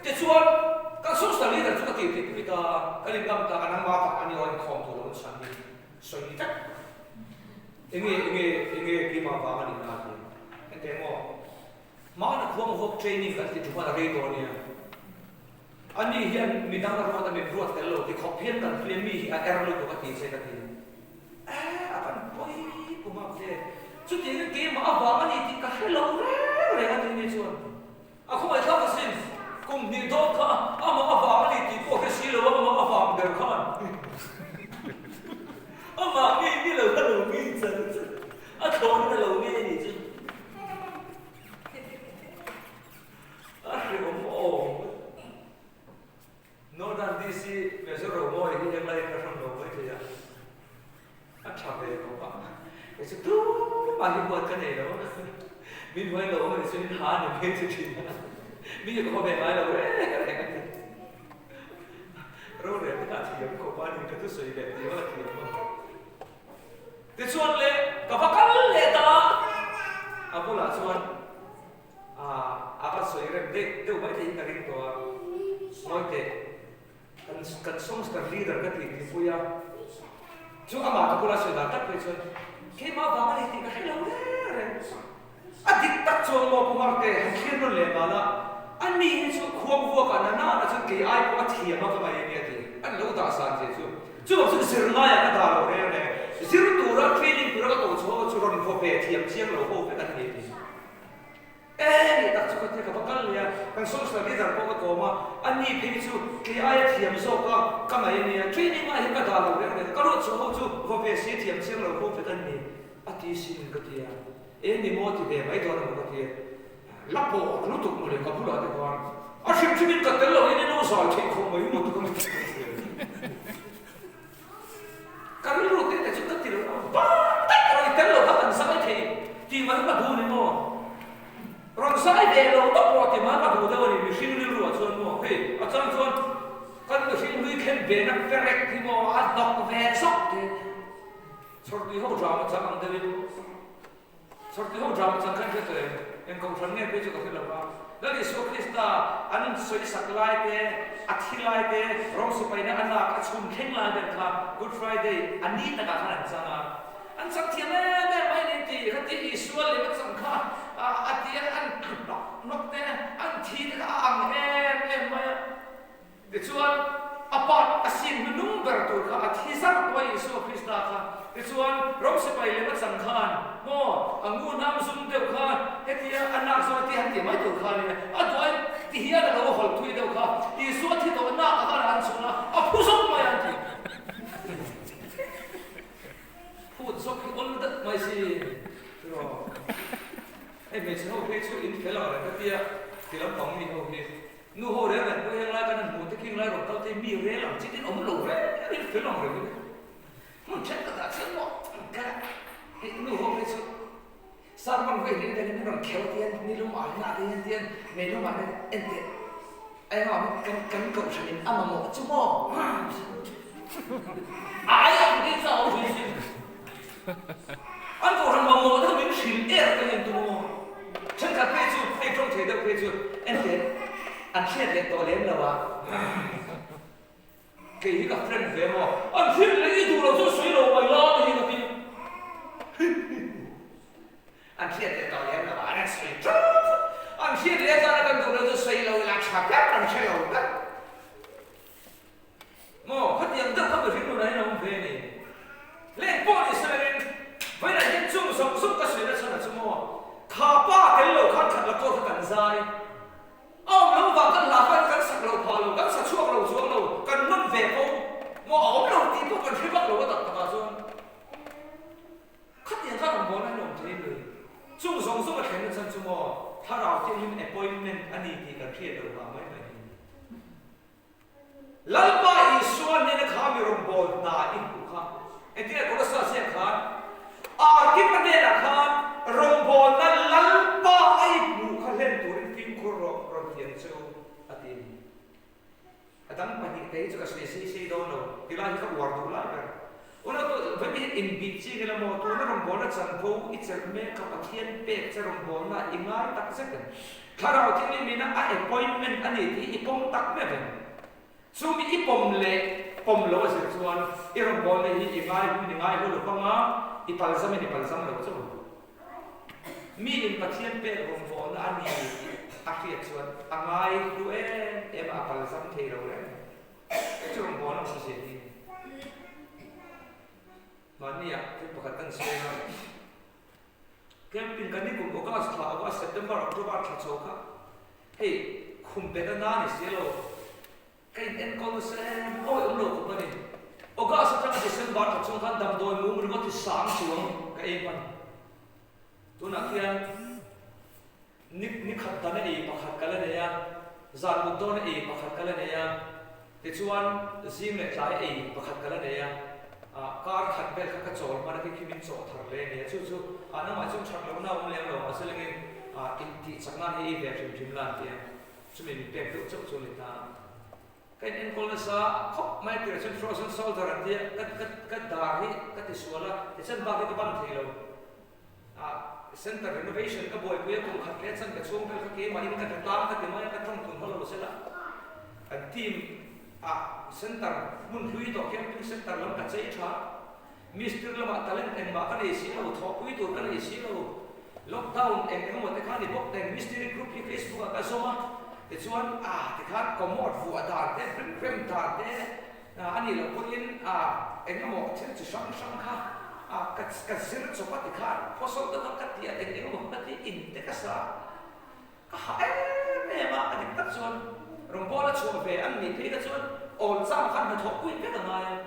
S1: Kecuali kan sosial media juga titik kita kalau kita kan apa ani orang kaum tu orang sani, seni tak. Ini gimana bangan ini nanti. Tengok mana kuang training kan itu cuma lagi tahunnya. Ani yang minang orang tu membuat kalau di kopian kan film mi error itu kan titik saya apa boy kumap deh so dia game apa ni ti kahlo kan ini cuan aku mai tahu sih kum ni dot ka apa ni ti kok silo apa berkan apa ni lo ni aku ni lo ni tu no dan disi besok mau ini yang lain kan lo itu ya cabai kau itu tu bagi buat kan itu, min buat loมันสุดท้ายเนี่ยไม่จริงนะมีอยู่ก็แบบไหนเรารู้เรื่องที่น่าเทียมกับบ้านนี้ก็ต้องสวยแบบนี้ว่าเทียมมั้งแต่ส่วนเล็กกับพักกันเล็กตาaku lahส่วนapaสวยเรื่องเด็กเดี๋ยวไม่ได้ยินกันตัวน้อยเด็กกันส่งสกัดลีดกันที่พูดยาcuma apa aku rasa datang macam, kemana bangun ini kan hilang deh. Adik tak cuma mau pumarke, akhirnya lemala. Ani itu kuang kan, anak itu kayak ayah buat hiam apa macam ini aja. Ani lalu tak sahaja itu. Cuma itu sirna ya kata orang ni. Sirna tu orang training tu orang tu orang kopi hiam siang lalu kopi kan ini. Tak cukup dia kapal ya. Kan sosial media pokok koma. Ani itu kayak ayah hiam soka, kama ini training ayah kata orang ni. Kalau tu kopi siang lalu kopi kan ini. Ati sin ketia. Ini motivasi baik orang ketia. Lapo, lutuk mulai kapal ada kawan. Asyik cuma kata lo ini nusa cek koma ini mutu kami. Kami rutin aja cukup tidak. Kalau itu lo kata sampai di mana batu ni mo. Orang saya dia tak buat di mana tu dah ni mesin ni luar tuan mo. Hei, acan tuan kan mesin ni kan benak ferek di mo ada besok tu. Seperti hau drama jangan dulu. Seperti hau drama jangan kita yang kau faham ni betul kau faham. Lalu esok kita anan soi saklai ke akhir lai te rong su pai na ana ka chum kheng lai ber kha Good Friday ani ta ka khan changa an sak thiam me mai ni ti khati Israel le mak sam kha atia an nok te an thi ka ang em mai de chuan apat asin nung ber tur kha athi sak toi Isu Krista kha de chuan rong su pai le mak sam khan mo angu nam zum de kha hetia anak so ti han ti mai tur kha ni adoi ti hian da lo hol thui de kha Isu thi do na ka ran chuna a phu sok mai an ti phu sok ki ol da mai si ro ai me chho pe chu in phela ra ka tia ti lam tong mi ho ki nu ho re la ko yang la ka nan mu te king lai ro tao te mi re la chi tin om lo re in phela re ki mun chen ka da chen mo ka nu ho pe chu sar man ve ni de ni ron khel tian ni lu ma na de tian me lu ma en te ai ma kan ko shin ama mo chu mo ai am đi sao thì anh có thằng mồm mồm nó biến xỉn ép cái hình tụi mồm chân cả phê chú phê trong thế đâu phê chú anh thế anh xét lên tổ lên là ba cái gặp friend về mà anh xét lên cái tụi nó cho suy đầu mày lo thì cái gì anh xét lên tổ lên là ba anh suy anh xét lên ra cái tụi nó cho suy đầu là chả biết làm sao đâu đó mà phát hiện rất không được hiểu đấy là không về này lên bộ thì sao lên với lại những chung sống sống cái chuyện đó sao là sao mà thà ba cái lỗ khăn khăn là cô cần dài ông nó vào cần là phải cần sạch lỗ phà lỗ cần sạch xuống lỗ cần nâng về không mà ông lỗ thì tôi cần phải bắt lỗ cái tập tập xuống phát hiện các đồng bọn này làm thế này chung sống sống cái chuyện đó sao mà thà nào thì những appointment anh ấy thì cần thiết được mà mấy mấy lalpa Isuan ni nak kami rombol na ibu kha. Entiak kalau saya siap khan. Kita ni nak khan rombol na lalpa ibu kalian turin film korok rotian so atin. Adang panik tadi juga sesi dono. Bila kita luar dulu lah. Orang tu bagi in biji kalau mau tu na rombol na canpo itself me kapatian pe rombol na ingai tak second. Kalau kita ni na appointment ani di ipong tak me. So mi ipom le pom lo se chuan irom bon le hi ngai hu ni ngai lo panga ipalzam lo chu mi in pathian pe rom bon ani a khiat chuan angai hu em apalzam thei lo le chu rom bon lo se ni mania ke pakatan se na camping kan ni ko August thla August September October thla choka hey khum pe da na ni se lo cái em con xem ôi ông lục của mình, ông có sao trong December tập trung khăn đầm đôi mũ mình có thể sáng xuống cái em anh, tôi nói kia, nít khát ta này bạc khát cái này ya, giàn một đôi này bạc khát cái này ya, thì chuan zim này trái bạc khát cái này ya, car khát bel khát cái chỗ mà nó cái mình chỗ thằng lên này, chú nó mà chúng chọn lâu nào cũng lên rồi, mà sẽ lên in thị chắc là hay về phim làm tiền, chúng mình bèn tự chọn cho người ta. Cái em con là sao khóc mai kia trên frozen soldier anh đi cái đà hi cái tỷ số là thì trên ba cái ban thì lâu center renovation cái buổi cuối cùng khắc lên trên cái chuông cái kia mà in cái tam cái tiền mà cái trong tuần hôm lâu sẽ là anh team center muốn huy động camping center làm cái gì cha mister làm cái talent em mà cái này xí lâu thọ huy động cái này xí lâu lockdown em cái một cái khác thì bóc đèn mystery group trên Facebook cái số mà thì chuan thì khác có một vụ đàn thế phim đàn thế anh ấy là quân in anh ấy một chuyện chỉ sáng khác cái sự cho bắt thì khác có số đó các tiệt anh ấy một cái in thế cái sao cái này mà anh ấy tất chuan rồi bỏ ra chuan về anh mình thấy cái chuan ổn sao khăn phải thọ quên cái thằng này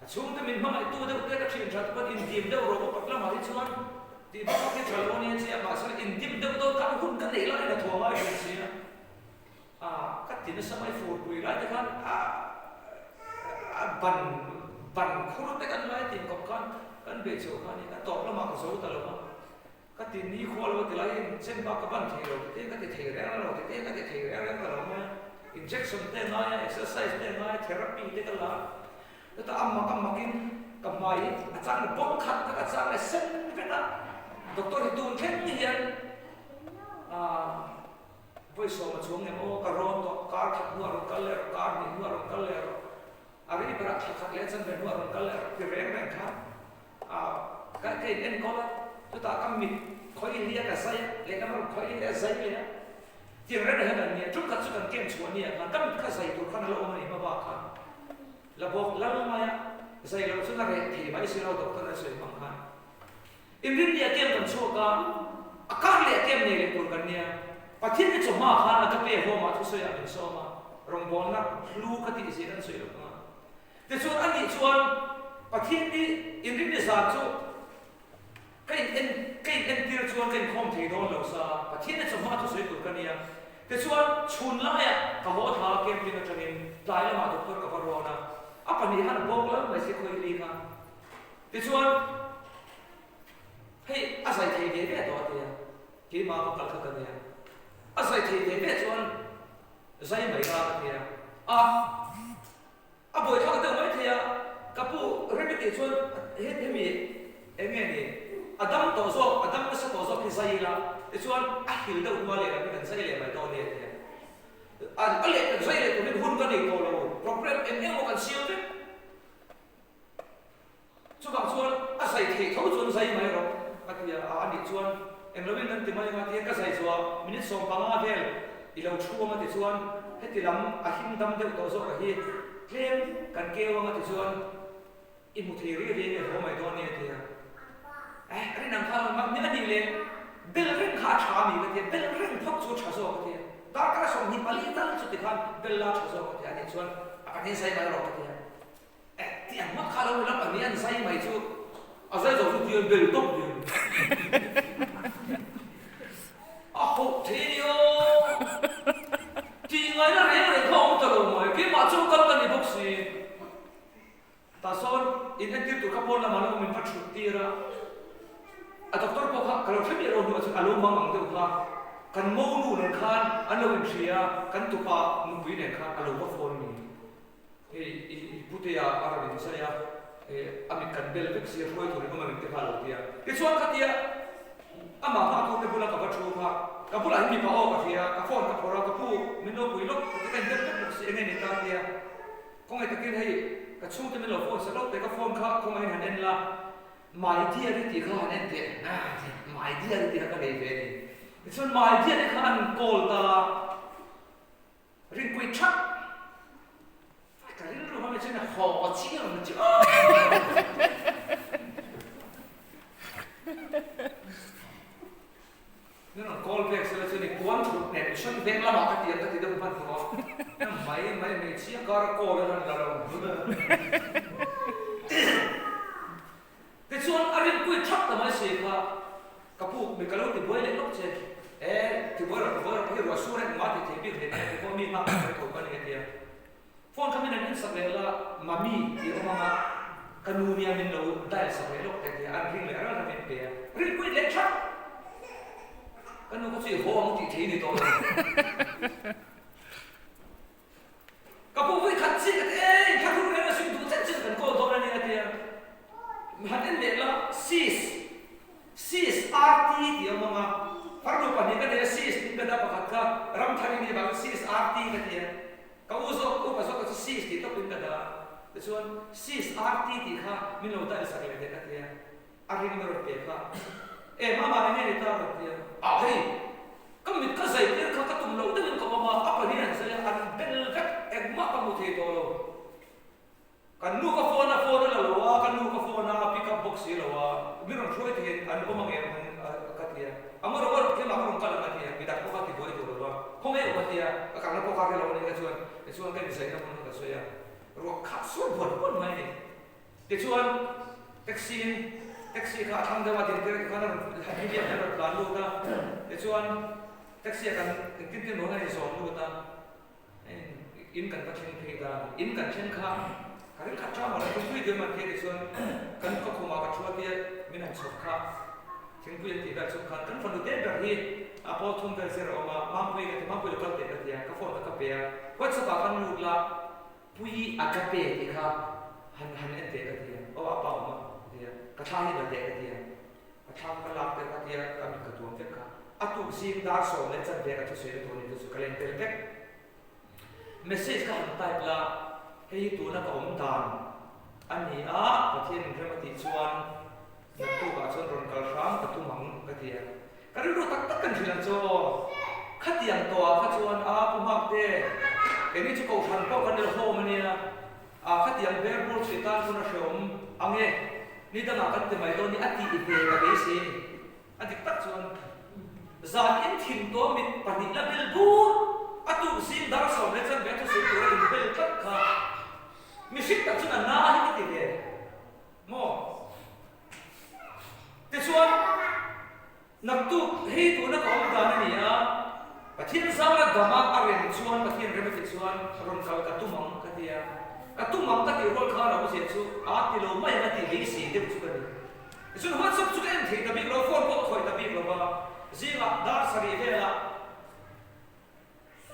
S1: chúng ta mình mà tu đâu cái chuyện thật có in điểm đâu rồi có bắt làm gì chuan thì nó cái trời luôn nên sẽ mà sao in điểm đâu đâu các hôn cái này lại là thua ai vậy chứ các tin sa mai phur pui lai kan ban khurut te kan lai tin kop kan be chu kan ni ka top la ma ko so ta lo ma ka tin ni khol wa te lai chen ba ka ban thei lo te ka te thei ra lo te ka te thei ra ka lo ma injection te na exercise te na therapy te ka la ta amma kin ka mai achang bom khat ka achang sen pe na doctor hi tun khen ni hian voi so ma chuang em o ka ron to car thak nu aron kal le car ni nu aron kal le ari bara thak le chan be nu aron kal le ti reng reng kha ka ke en ko la tu ta kam mit khoi lia ka sai le ka mar khoi lia sai le ti reng reng han ni tu ka chu kan kem chuan ni ka kam ka sai tu khan lo ma ni ma ba kha la bok la ma ya sai lo chu na re thi bai si lo doctor na sai mang kha imrin ni kem kan chu ka akar le kem ni le tur kan ni pathin ni choma kha ka pe ho ma thu so ya ben so ma rong bol na flu ka ti si kan so yo ma te chu ani chuan pathin ni imrin ni sa chu kai en tir chuan kan khom thei don lo sa pathin ni choma thu so tur kan ni te chuan chun la ya ka ho tha kem ni na tangin tlai la ma doctor ka ro na apa ni han bok la mai se khoi li kha te chuan hei asai thei de ve to te ki ma ko kal kha ka asai thei de ve chuan zai mai ga ka te a boi tha ka mai thea ka pu re te chuan he mi enge ni adam to zo adam ka sa to zo ki zai la te chuan a hil da ma le ka kan zai le mai to ne te a le ka zai le to ni hun ka ni to lo problem em mo kan siu te chu ka chuan asai thei tho chuan zai mai ro ka ti a ni chuan em lo bin nan ti mai ma ti ka sai chuan minute som pa ma vel i lo thu ma ti chuan he ti lam a him dam de to zo ka hi klem kan ke wa ma ti chuan i mu thei ri ne ho mai do ne ti ari nang kha ma mi ani le bel ring kha tha mi ka ti bel ring phok chu tha zo ka ti ta ka som ni pali ta chu ti khan bel la tha zo ka ti ani chuan a ka ni sai mai ro ka ti ti ang ma kha lo la pa ni an sai mai chu a sai zo chu ti bel tok ni a ho thi yo ti ngai na re re khom ta lo mai ki ma chu kal ka ni bok si ta son in an ti tu ka pon la ma lo min pa chu ti ra a doctor ko kha ka lo themi ro nu a lo ma mang de kha kan mo nu ne khan an lo in thia kan tu pa nu bi ne kha a lo ko phone ni e pute ya ara ni sa ya ami kan bel vek si roi to ni ma ni te kha lo dia ke chuan kha dia ama ma ko te bula ka ba thu kha ka bula hi pa o ka thia ka phone ka phora ka pu min no pui lok te kan der ka si ene ni ta dia ko ngai ta kin hei ka chu te min lo phone sa lok te ka phone kha ko ngai han en la mai dia ri ti kha han en te na mai dia ri ti ka nei ve ni chuan mai dia ni kha an call ta ring kui chak ka rin ru ma me chen ho chi ang chi no call back so chen ni kuan thu ne chen deng la ma ka ti ta ti da pan ko na mai me chi ka ra ko la la la te chuan arin kui thak ta mai se kha ka pu me ka lo ti boi le lok che ti boi ra hi ro su re ma ti te bi le ko mi ma ka ko ka ni te phone kami nan sa le la mami ti o ma ka nu ni amin lo dai sa le lok te an ring le ara na me pe rin kui le thak ka nu ko chi ho ang ti the ni to ka pu vi khat chi ka ru ne na su du chen chen kan ko do na ni na te haten le la sis rt ti ama fardo pa ni ka de sis ni ka da pa kha ram thani ni ba sis rt ka ti ka uso ko pa so ka sis ti to pin ka da te chuan sis rt ti kha min lo da sa le de ka ti a ring mer pe kha ma ne ni ta ro ti hei kam mit ka sai te ka tum lo de ko ma apa ni an sa ya an bel ka ek ma ka mu the to lo kan nu ka phone la lo wa kan nu ka phone pick up box lo wa mi ron throi the an ko mang em ka tia amar war ke ma ron kala na tia mi da ko ka ti boi to lo wa ko me wa tia ka na ko ka ke lo ni ka chuan ka ni sai na mun ka so ya ro kha so bon mai ni te chuan taxi ka thang da ma tin te ka na ha ni dia na plan lu ta te chuan taxi kan tin no na ni so lu ta in kan ka chen the da in kan chen kha karin khacha ma ko pui de ma ke de son kan ko khoma ka thua te min an chok kha thing pui ti da chok kha kan fan de ber hi a po thum da zero ma pui ke ma pui ka te ka te ka phone ka pe what sa kan lu la pui a ka pe ti kha han en te ka te o a pa ma te ka tha hi da te ka te ka tha ka la te ka te ka mi ka tuam te ka atu zing dar so le chan ve ka thu se to ni chu kalen tel tek message ka han type la hei tu na ka om dan ani a pathian remati chuan na tu ka chon ron kal ram ka tu mang ka tia ka ru tak tak kan thilan cho khatiang to kha chuan a pu mak te ke ni chu ko than ko kan le ho mania a khatiang ver bur chi tan kun a shom ange ni da na kan te mai do ni ati i te ka be si ati tak chuan zan in thim to mit pani la bil bu atu sim dar so le chan be tu se tu in bel tak kha mi sik ta chuna na hi ti de mo te chuan nak tu hei tu na ka om da ni a pathian zala dama aren chuan pathian remati chuan ron kal ka tu mang ka tia ka tu mang ka ti rol kha ra se chu a ti lo mai na ti le si de chu ka ni chun hot sab chu kan thei ta bi lo phone ko khoi ta bi lo ba zinga dar sari vela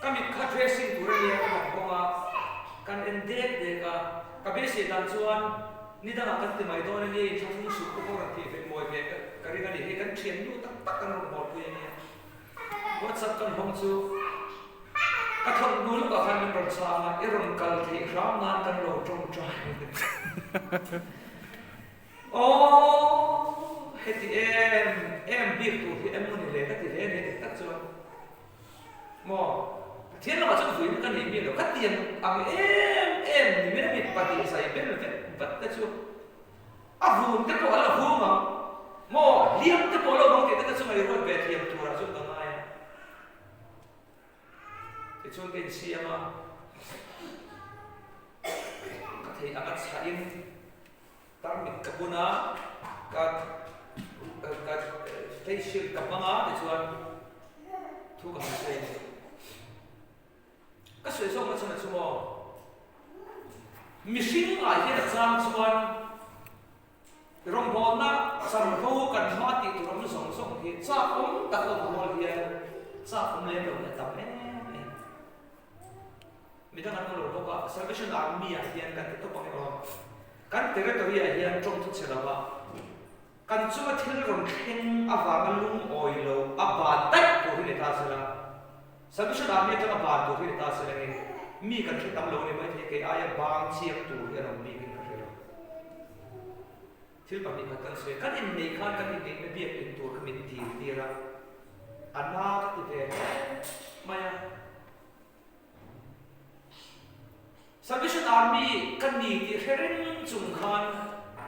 S1: kami kha dressing tu re ya ka ko ma kan endek de ka be se dan chuan ni da na ka ti mai do ni thang su ko ra ti ve moi ve ka ri ga ni he kan thien lu tak tak kan ro mo pu ni WhatsApp kan hong chu ka thon nu ka han ni ron sa ma i ron kal thi ram nan kan lo trong trai oh heti em bir tu hi em ni le ka ti le ni tak chuan mo thiên là trong vui cái niệm biết cắt tiền em thì biết biết bắt tiền sai biết là vật cái chưa vun cái bộ là vun mà mo liêm cái bộ là bằng cái chỗ này rồi về liêm tu ra chỗ đó này cái chỗ cái gì mà thì anh ăn sai tăng mình cái bún á cái facial cái băng á thì chỗ thu cái gì cái sự sống nó là số mình sinh lại cái là sang chuan rong bồn na sản phụ cần hoa thì tụi nó sống thì cha cũng đặt ở một nơi cha cũng lên rồi tập đấy mình đang ăn lẩu đâu cả Salvation Army hiện cần cái top bằng đó kan territory hian trong thu se lawa kan chuma thil ron khen awang lung oilo aba tak ko hi ta sala Salvation Army ta aba to hi ta sala ni mi kan thi tam lo ni mai the ke aya bang chiam tu hi ron mi kin ka lo thil pa mi ka kan se kan in nei khan kan in nei me biak in tur min ti ti ra ana ka ti ve maya Salvation Army kan ni ti hereng chung khan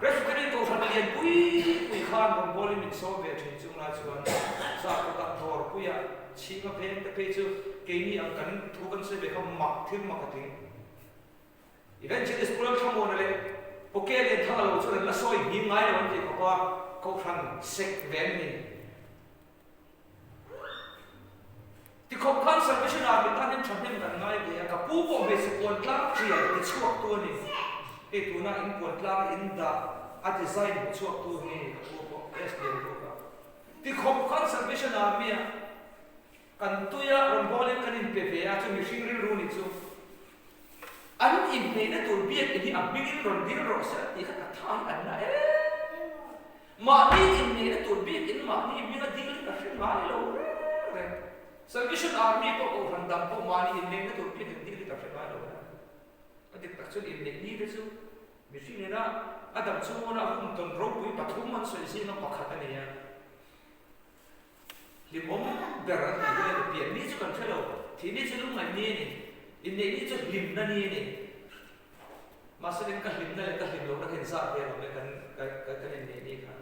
S1: Presbyterian ko han lian pui khan bom boli min so ve thei chung la chuan sa ko ta thor puya chi ma phen te pe chu ke ni ang kan thu kan se be kham mak thim mak thing eventually school tham on le poke le thang lo chu la soi hi ngai lo ti ko pa ko khan sek ven ni ti khop khan Salvation Army ta nim tham nim kan ngai be ka pu bo be se kon tla tria ti chuak tu ni e tu na in kon tla in da a design chuak tu ni ka pu bo SDM ko ka ti khop khan Salvation Army kan tuya ron bole kan in pe ve a chu mi hring rin ru ni chu an in nei na tur biak ni a bigin ron dir ro sa ti ka thang an na ma ni in nei na tur biak in ma ni mi na dil ka hring ma lo re Salvation Army ko ko handam po ma ni in nei na tur biak in dil ka hring ma lo ati tak chu in nei ni re chu mi hring na adam chu na hum ton ro pui pathum man so si na pakhat ani ya limom beran ni le pian ni chu kan thelo thi ni chu lung ngai ni ni in nei ni chu lim na ni ni masalin ka lim na le ka lim lo ka hen sa pe lo me kan in nei ni kha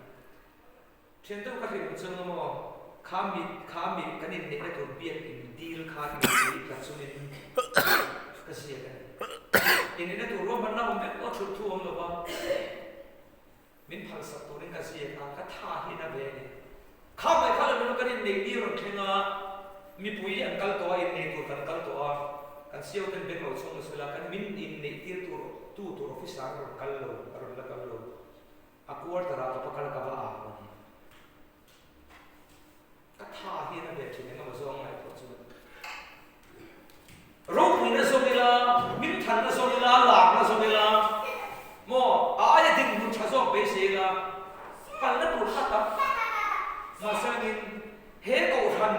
S1: chen tu ka lim chu mo khami kan in nei na tur pian in deal kha ni ka chu ni ka si ya in nei na tur ro man na me ko thu thu om lo ba min phal sa tu ni ka si ya ka tha hi na be ni kham mai khala no kan in nei ni ron thenga mi pui an kal to in nei tur kan kal to a kan siau kan ben lo chung sula kan min in nei tir tu officer ron kal lo la kal lo akwar tara ka pakal ka ba a ka tha hi na be thine ma zong ngai to chu ro pui na so mila min than na so mila la na so mila mo aya ding mun cha so be se la kal na tur kha ta masanin he ko han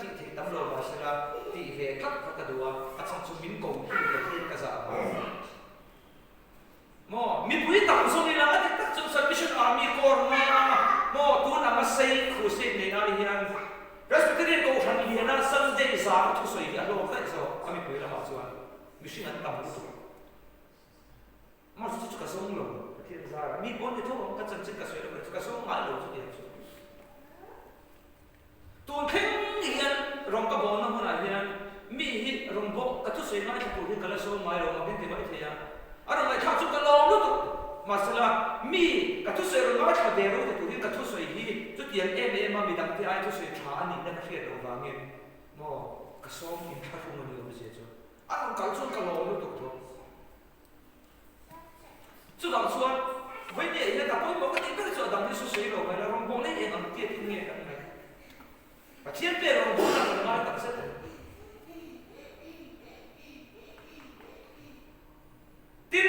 S1: chỉ thấy tấm lồ và sẽ là tỷ về các cái đồ à trong số miếng cầu thì cái thêm cái gì mo mi pui tam so ni la ati tak chu salvation army corps na mo tu na ma sei crusade nei na hian presbyterian ko han hian Sunday za thu soi ya lo ka so ami pui la ma chuan mission an tam tu ma chu chu ka song lo ti za mi bon ni tho ka chan chan ka soi lo ka song ma lo chu ti chu tu theng hian rong ka bon na hona hian mi hi rong bo ka thu soi mai ka pu hi ka la so mai lo ma bin ti mai the ya anh nói thằng chúng ta lo lúc mà sao là mi cả thứ sự nói cho đều rồi tụi cả thứ sự gì chút tiền em mà mi đăng thì ai thứ sự trả anh nên cái chuyện đầu vàng em mà cái số mình khai phong mình nhiều gì chứ anh nói chúng ta lo lúc thôi chú đằng xuân với vậy là tập một cái tiếng cái đằng đi số sự rồi mà là rong bông này em ăn tiệt thì nghe cái này và thiên về rong bông là nói tập sẽ tin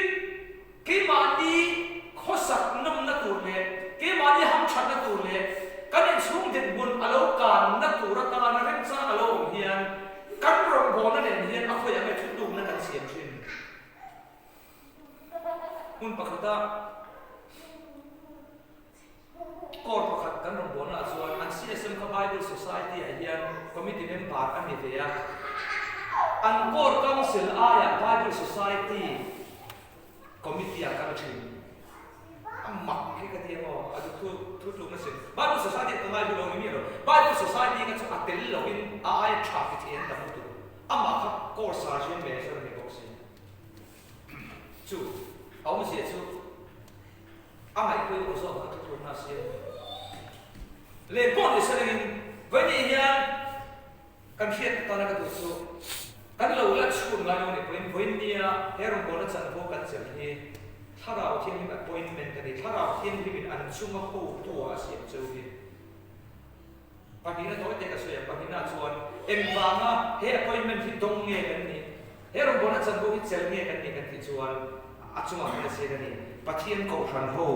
S1: cái mà đi khó sạch năm nó tụt lệ cái mà đi ham chặt nó tụt lệ cái này xuống điện buồn alo càn nó tụt ra ta nó rèn sang alo hiền cái rồng bò nó đèn hiền áo phơi cái chút đụng nó cần xiêm trên mun pakata kor pakat kan rong bò là chuan an CSM Bible Society hiền committee member anh như thế an kor council aya Bible Society committee akan chin amak cái dia mo adu tu tu mesin Bible Society tangai bu lo ni ro Bible Society ka chu atel lo in ai tha ki thian da mu tu amak kha course sergeant me so ni box chu au se chu amai ko ko so ka tu na se le bon de serin vani hian kan hiat ta na ka tu su kan lo la chun la no ni point nia herong bona chan bo kan chel hi tharau thiên him appointment ni tharau thiên him an chunga ho to a siam cheu hi panina toy te ka soya panina chuan em wanga he appointment hi dong nge kan ni herong bona chan bo hi chel nge kan ni kan ti chuan a chunga kan se ni pathian ko han ho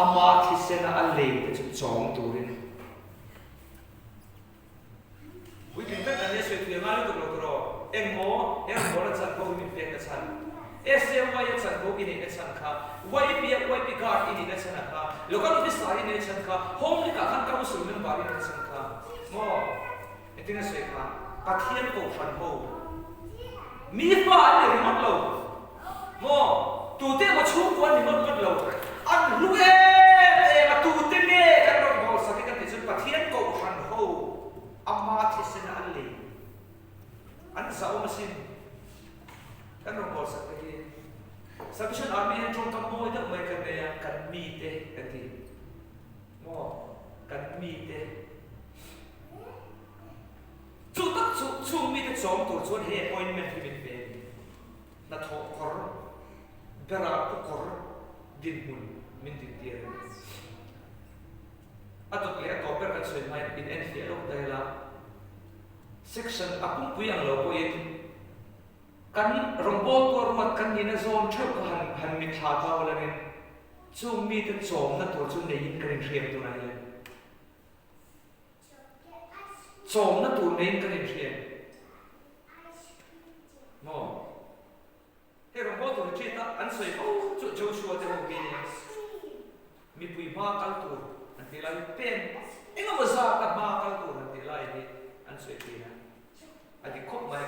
S1: ama thi sena a le te chu chong turin we can get an issue to the man to go em mo em bỏ ra chân cô mình về cái chân em quay chân cô in cái chân khác quay pi card in cái chân khác local office tại in chân khác home cái khăn cao sửa mình bảo in cái chân khác mo cái tiếng nói khác bắt thiên cổ phần hồ mi pha anh để mất lâu mo tụi tên mà chú quan thì mất lâu anh lúc em mà tụi tên nghe cái đó bỏ sang cái chuyện bắt thiên cổ phần hồ amma thì sẽ là anh anh sao mà xin cái nó có sắc cái gì Salvation Army trong các môi đó mấy cái này cần mi thế cái gì mò cần mi thế chú tất chú mi thế chống tổ chức hệ appointment thì mình về là thọ cor bera ku cor din mun mình tin tiền atau kira topper kan sudah main in envelope đây là section apung puyang lo poin kan rombol ko ruat kan ina zone thau ka han mi tha ta wala nin chung mi te chom na tur chu nei in kan riam tu na ya chom na tur nei kan riam mo he rombol to chi ta an soi chu chu chu te ho bi mi pui ma kal tur an ti lai pen enga ma za ka ma kal tur an ti lai ni an soi ti na adi khop mai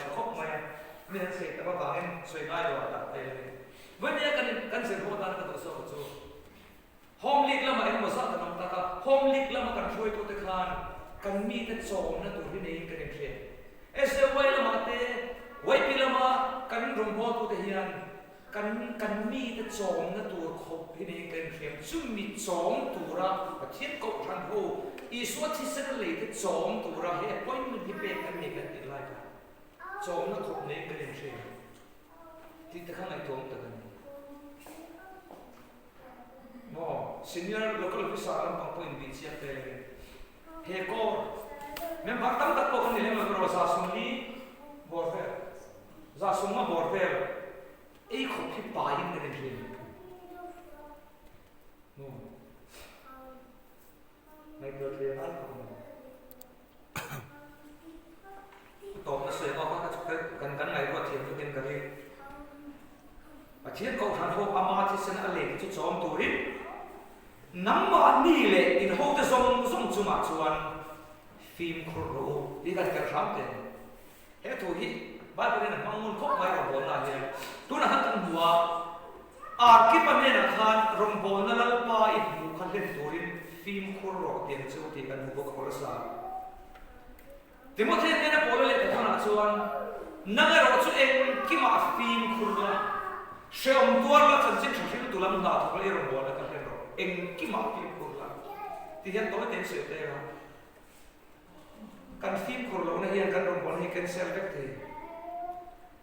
S1: nên sẽ các bạn em suy ngay rồi đặt tên vấn đề cần sẽ hỗ trợ các tổ chức cho home league là mà em mà sao cái nông ta home league là mà cầnជួយទៅខានcần mi cái chỗ nó tụi đi này cái này SLY là mà thế YP là mà cần rồng bò tụi hiền cần mi cái chỗ nó tụi khop đi này cái này chung mi chỗ tụi ra và thiết cột thành hồ ý số thì sẽ lấy cái chỗ tụi ra hệ point mình đi về cái này cái lại chỗ nó khop này cái này thì ta không ai tuông ta cái mo senior local officer ang pangpoint din siya te heko men baktam tak po kanila magro sa sumli borfer za summa borfer ei khopi payin ne rin no mai borfer al pathian ko than ho ama chi sen ale chu chom turin namma ni le in ho te zong chuma chuan phim khro đi đặt cái rắm tiền hết thôi ba cái này mang môn khóc mai rồi bốn là gì tu là hắn cần bùa cái vấn đề là khan rong bốn là ba ít mu khan lên turin phim khro tiền châu thì cần bùa khổ sa thì một thế này là bốn là thằng nào chuan nang rồi chú em cái mà phim khro là xem tua là chân chính thực hiện tu làm nào thôi rong bốn là cái rồi em cái mà phim khro là thì hiện tối tiền sửa thế rồi kan phim khổ lâu này kan rong bon hi cancel vek thi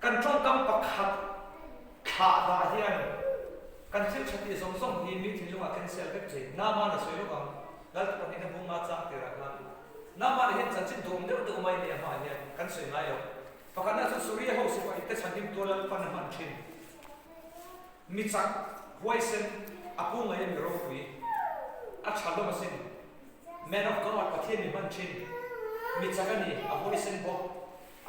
S1: kan trong kam pakhat kha da hian kan chil chati song song hi mi thin lunga cancel vek thi na ma na soi lo kam dal ta ni na bunga cha te ra kan na ma hi chan chin dum de de mai ni ma hian kan soi ngai lo pakhat na suriya ho se pai te chanim to lal pan man thin mi chak voice apu ngai mi ro hui a chalo ma sin man of god pathian ni man thin mi chakani a voice bo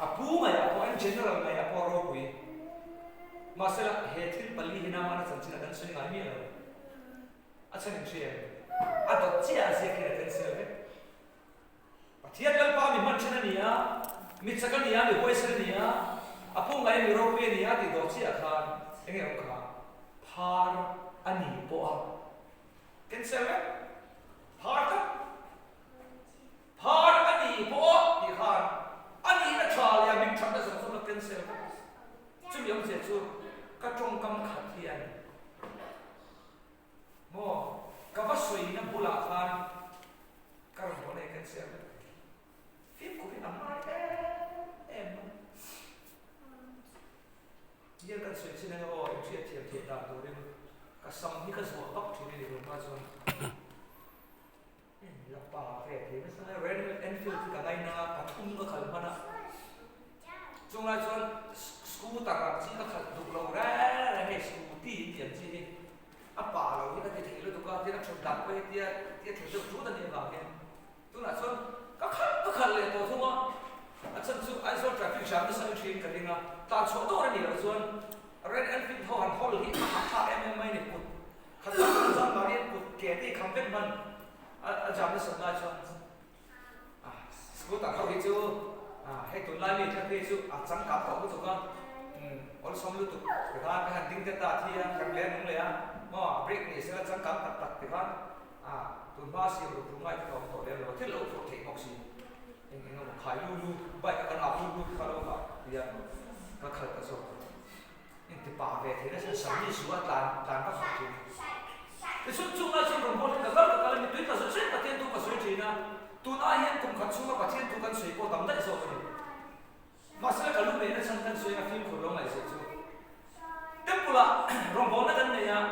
S1: apu ngai a point general ngai a po ro hui masala he thil pali hina mana chanchina kan suni ngai mi lo acha ni chia a to chia se ke kan se ve pathian lal pa mi man china ni a mi chakani a mi voice ni a apu ngai mi ro hui ni a ti do chia khan enge ro kha phar ani po a kan se ve phar ta phar ani po ti khan ani na thal ya mi thak da so so kan se chu yom se chu ka trong kam khat hian mo ka va soi na bula khan ka ro ne kan se phim ko hin amai em ye kan soi sin na o chia chia chia da do rin ka sam ni ka so tak thi ni ro ma chon la pa ve thi na sa red enfield ka dai na pathum ka khal mana chung lai chon school ta ka chi ka khal du lo ra he school ti tiam chi ni a pa lo ni ka ti lo tu ka ti na chon da ko ti ti thu chu da ni ba ke tu na chon ka khal le to thuma a chan chu ai so traffic jam na sa train ka dinga ta chu to ni lo chon red enfield ho han hol hi ha em mai ni put khat ta zan ba ni put ke ti kham vet man a jam na sa na chon school ta khau hi chu hay tuần lai mình theo chu chẳng cả tổ cái chỗ con xong lưu tục thì các cái hành tinh tế ta thì các lên đúng rồi mà break này sẽ chẳng cả tập thì các tuần ba siêu được đúng ngay cái tổ lên rồi thiết lộ thuộc thể học sinh nhưng mà khai lu vậy các bạn lu khai lu cả thì các khởi cái số nhưng thì bảo vệ thế nó sẽ sống như số tàn các học sinh thì xuất chung là chung đồng bọn các là mình tuyến là xuất và tiên tu và xuất chỉ na tu na hiền cùng khát chung và tiên tu cần suy cô tầm đấy rồi mà sẽ cả lúc này nó sang cần suy là phim khổ lông này sẽ chú tiếp là rong bọn nó cần này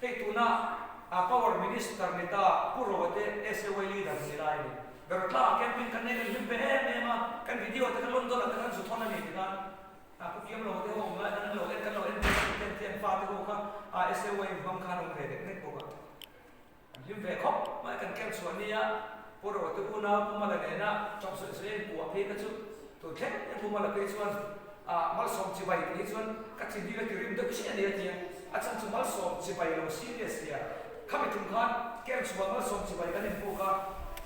S1: cái tu na power minister người ta puro cái SOA leader người ta này rồi là camping cần này mình về em mà cần video thì cần luôn đó là cần sự thon này thì kan cũng kiếm lo cái hôm lại cần lo tiền pha cái hôm kan SOA không khăn không về được net bộ mình về khóc mà cần kem xuân đi puro tu una pumala nena trong sự sẽ của phía cái chút tôi thấy pumala cái chuan mal som chi bai cái chuan các chi đi cái rim đó cái gì này thì chân chung mal som chi bai lo serious ya kami chung khan kem chuan mal som chi bai cái nên phụ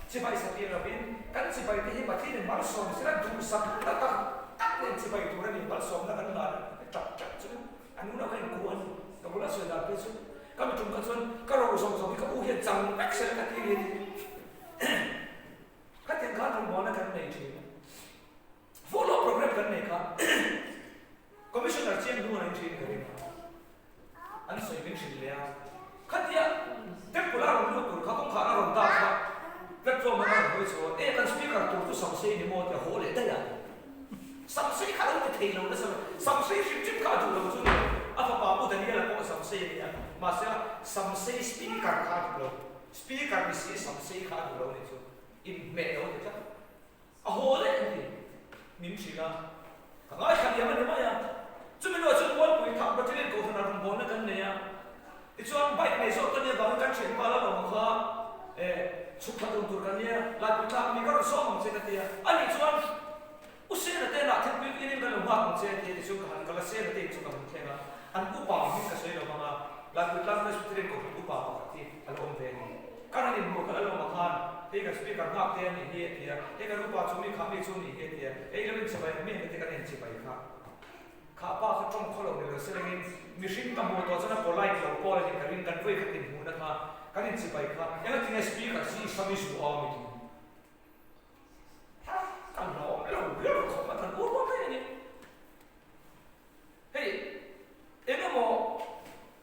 S1: chi bai sa tiền rabin kan chi bai thì bati nên mal som sẽ là du sắp ta nên chi bai tu ra nên mal som là kan là chặt chứ anh muốn nói cái của anh tôi muốn là sự làm cái chút kami chung khan chuan cái rồi som cái u hiện chẳng excel cái gì các tiền khá trong bọn nó cần này chứ follow program cần này cả commissioner chiêm luôn anh chị cái này anh soi bên chị lẽ các tiền tiếp của lao động lúc của không khá lao động ta cả platform mà nó hơi số cái speaker tụi tôi sắm xe đi mua thì hỗ lệ đây à sắm xe khá là cái lâu đó sắm xe chip cả tụi lâu chứ à phải bảo tôi đây là có sắm xe này mà sẽ sắm xe speaker khá lâu speaker bị xe sắm xe khá lâu này chứ in mẹ đâu thì chắc hồ đấy thì mình chỉ là các ngài khăn gì mà nếu mà chúng mình nói chuyện muốn quỳ thẳng vào trên cổ thằng nào cũng muốn nó cần này thì cho anh bike này số cái này vào cái chuyện qua là bằng khá chụp thằng đồng tuổi cái này là chúng ta mình có số bằng xe cái này anh ấy cho anh u xe là tên là thiết bị in cái đồng bạc bằng xe thì chúng ta cái là xe là tên chúng ta không thấy là anh u bảo pa pa ti alom ve ni kan ni mo kan alom khan he ka speaker ngak te ni he tia he ka rupa chumi khami chumi he tia e lo in sabai me te kan en chibai kha kha pa kha tong kholo ni se lengin machine ta mo to chana polai lo pol ni ka rin kan voi kha tin hu na kha kan en chibai kha e tin speaker si sami su a mi ti kan lo ko ma tan o ko ni hey eno mo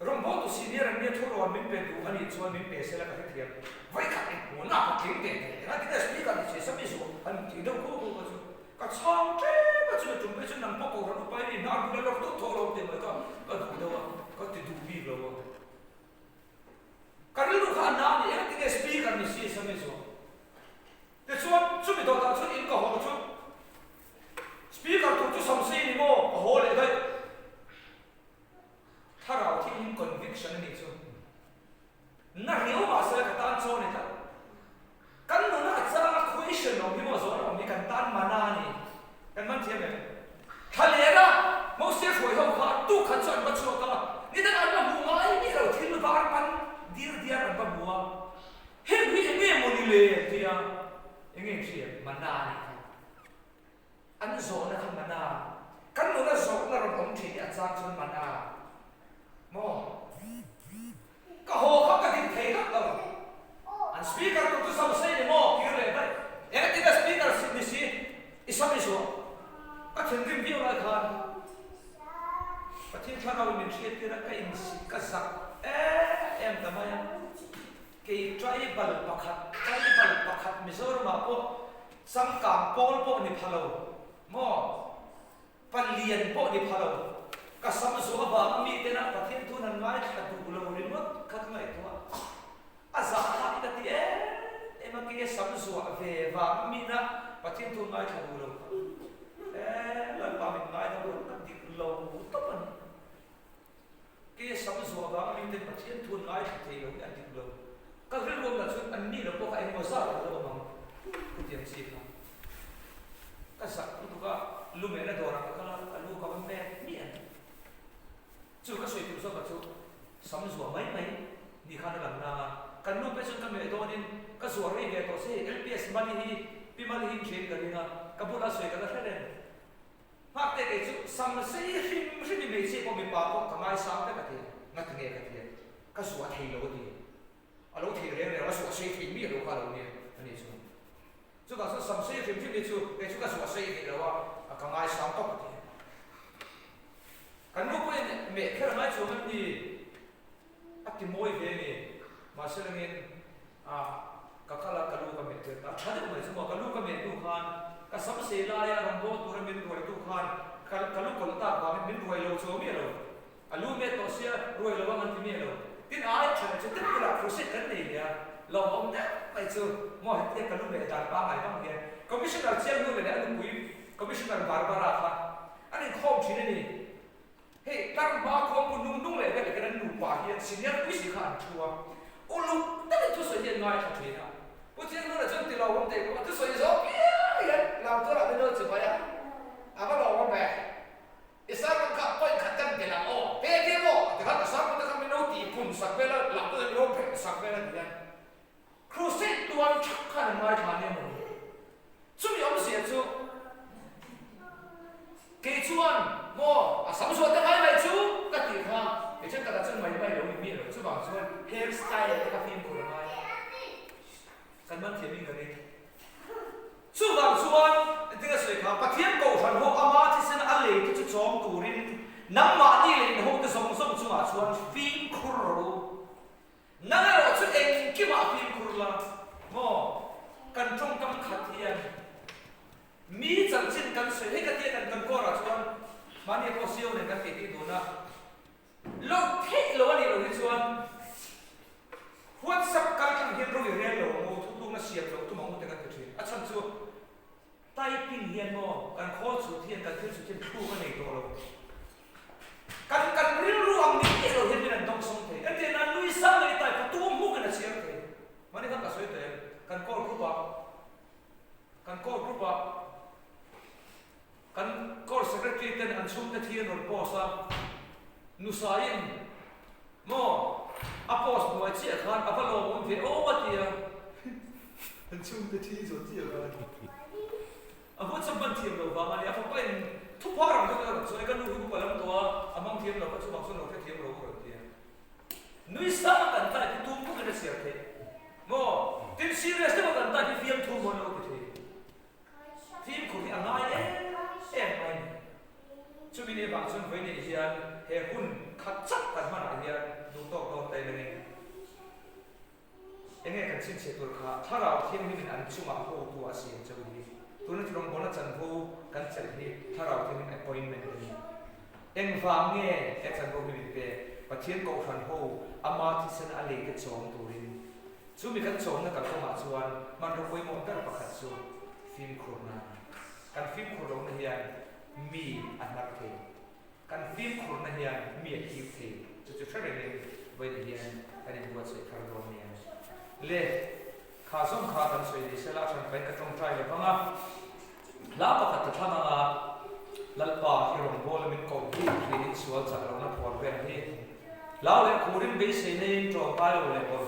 S1: rombo to senior and near to min pe du ani chuan min pe se la ka thiam vai ka ni mo na ka king te na ti speaker ni se sami su an ti do ko ko chu ka chang tre ka chu tum pe chu nang po ko ro pa ni na bu le lo to to ro te ma ka du do ka ti du bi lo ka ri lu kha na ni e ti speaker ni si sami su te chuan chu mi do ta chu in ka ho chu speaker to chu sam se ni mo ho le daiถ้าเราที่มี conviction นี่จู่น่าเรียวมาเสียกับตานโซนี่จ้ะกันนู้นน่าจะ question ของพี่โมโซเรามีกันตานมานานี่กันมันเทียมเลยทะเลนะโมเสสวยเขาขาตู้ขัดจนมาชัวกันนี่แต่อันนั้นบัวไอ้นี่เราที่เราบางมันดีร์อันบัวเฮ้ยพี่โมนี่เลยที่อ่ะยังไงเทียมมานานี่อันโซนนะครับมานากันนู้นน่ะโซนเราผมที่อาจารย์ชนมานาโมก็โหเขาก็ดิ้นเทนักเราอันสปีกเกอร์ตัวสามเส้นโมกี่เรื่องไปเอ็งที่ได้สปีกเกอร์สิบนิสิอิสระมิชัวก็ถึงริมวิวเลยครับประเทศถ้าเรามีเชียร์ที่รักอินสิก็สักเอ็มทำไมกี่ใจบัลปักขัดใจบัลปักขัดมิโซรมาโปสังกัดโปลโปนิพาโลโมปัลเลียนโปนิพาโลก็สมัยสุขภาพมีแต่นักประเทศทุนนั้นไม่ขัดดูเราเรียนว่าขัดไม่ตัวอาสาทำที่เมื่อกี้สมัยสุขภาพมีนักประเทศทุนไม่ขัดดูเราเราปามินไม่ทำเราขัดดิเราตุ๊บมันกี้สมัยสุขภาพมีแต่ประเทศทุนไม่ขัดที่เราขัดดิเราก็เรื่องรวมแต่ชุดอันนี้เราพวกไอ้โมซาเราเราบังพูดอย่างนี้นะก็สักทุกก็ลูกแม่ได้ดอร์ก็ลูกก็เป็นแม่เนี่ยจู่ก็ช่วยตัวสกัดจู่สมัยส่วนไม่นี่ข้าในหลังนากันนู้นไปจนกันเมื่อตอนนี้ก็ส่วนเรื่องตัวเซ่LPS มันนี่พี่มันนี่เขียนกันนะกับพวกเราสวยกันแล้วแค่นั้นภาคเด็กจู่สมัยเซ่ริมไม่ใช่พอมีปากก็ทำไมสามได้กันทีงั้นถึงไงกันทีก็ส่วนที่เราดีเราที่เรื่องเนี่ยเราส่วนเซ่ที่มีเราข้าเราเนี่ยอันนี้จู่ก็สมัยเซ่ที่มีจู่ก็ส่วนเซ่ที่เราว่าทำไมสามก็กันทีกันรู้ว่าเมื่อแค่ไหนช่วงนี้อัติมวยเวนี่มาเสด็จก็ข้าราชการลูกก็เมื่อเกิดถ้าเด็กเหมือนสมองกันลูกก็เมื่อตุขันก็สัมเสลายรำโบตัวเมื่อรวยตุขันกันลูกคนตาบ้านเมื่อรวยโลโซเมื่อเราลูกเมื่อตัวเสียรวยเราว่ามันที่เมื่อเราที่ไหนเชื่อจะติดกระดาษโปรเซสกันนี่เนี่ยเราเอาเนี่ยไปจู่มองเห็นกันลูกเมื่อจานป้าหายบ้างเนี่ยคอมมิชชั่นเราเชื่อลูกเมื่อเนี่ยลูกปุ้ยคอมมิชชั่นเราบาร์บาร่าค่ะอันนี้ข้อมูลนี่เฮ้ยตั้งมาข้อมูลนุ่งเลยแต่กันนุ่งป่าเฮียสิ่งนี้วิสิขันชัวโอ้ลูกตั้งแต่ทุกส่วนยังง่ายทันทีนะพอที่นั่นเราจนที่เราวันเด็กว่าทุกส่วนยังสอบเราตัวเราไม่รู้สึกว่าอ่ะก็เราวันแม่อิสระมันขับไปขัดกันเป็นอะไรเป๊ะที่ว่าแต่ถ้าสักมันจะทำเป็นโน้ตปุ่นสักเวลาหลังก็จะโน้ตเป็นสักเวลาเนี่ยครูเซ็ตตัวชักขันมาทานเนี่ยมันช่วยยอมเสียจู่เกี่ยชวนโม่สามส่วนจะให้ไปจู่ก็ตีข้าเดี๋ยวฉันกระดาษฉันไม่เดี๋ยวมีหรอกช่วยบอกชวนเฮร์สไตล์กับฟิล์มคนละกันมันเทียมกันนี่ช่วยบอกชวนที่ก็สวยครับปะเทียมกูฉันหัวอามาที่ฉันอะไรที่จะจอมกูรินน้ำมันนี่เลยหัวจะส่งส่งชวนฟิล์มครูนั่นแหละชุดเองกี่ว่าฟิล์มครูละโม่กันจงกำขัดเทียนมีจังชินกันสวยให้กันเทียนกันก็ราชวนมันนี่พอเซียวเนี่ยกันติดที่ดูนะเราเทคเราเนี่ยเราที่ชวนหัวสับการทำเฮียนรู้อยู่เรื่องเราโม่ทุกลูกน่าเสียบเราตุ้มมองแต่กันตัวเองอาจารย์ชัวไต่ปิ้งเฮียนโม่การข้อสุดเทียนกันที่สุดเทียนคู่กันในตัวเรากันเรื่องรู้อันนี้เราเห็นเป็นต้องสงสัยแต่นั้นลุยซ้ำเลยแต่ตัวมุกกันเสียบเลยมันนี่ทำกับสวยแต่กันข้อรู้ว่ากันข้อรู้ว่ากันข้อสักเรื่องที่อันสุ่มเทียนหรือพ่อซ้ำนุสัยโม่ apos moi chi khan apalo mon ve o atia an chung te thi zo ti khan apo chamban thiam lo ba mani apo pain thu pa rang ka so ka nu hu palam to amang thiam lo ka chu bang so no ka thiam lo ko tia nui sa kan ta ki tum ko ka sia the mo tin serious te kan ta ki fiam thu mo no ko the phim ko ni angai mai chu mi ne bang chun voi ne hian he hun khat chak kan ma na hian du to to tai le ne enge kan sin se tur kha tharau thiam ni min an chuma ho tu a si chu ni tu na thlong bona chan ho kan chal hi tharau thiam min appointment ni eng wang nge e chan ho mi pe pathian ko khan ho ama thi san a le ke chom turin chu mi kan chom na kal ko ma chuan man ro koi mo tar pakhat chu film khurna kan film khurlo na hian mi an mak the kan film khurna hian mi a hi the chu thare ne vai hian kan en buat sai khar ro ne le kha som kha kan soi ni sela chan pai ka tong trai le banga la pakhat ta thama lalpa hi rong bol min ko hi in sual cha ro na por ve hi lao le khurin be se ne in tro pa lo le por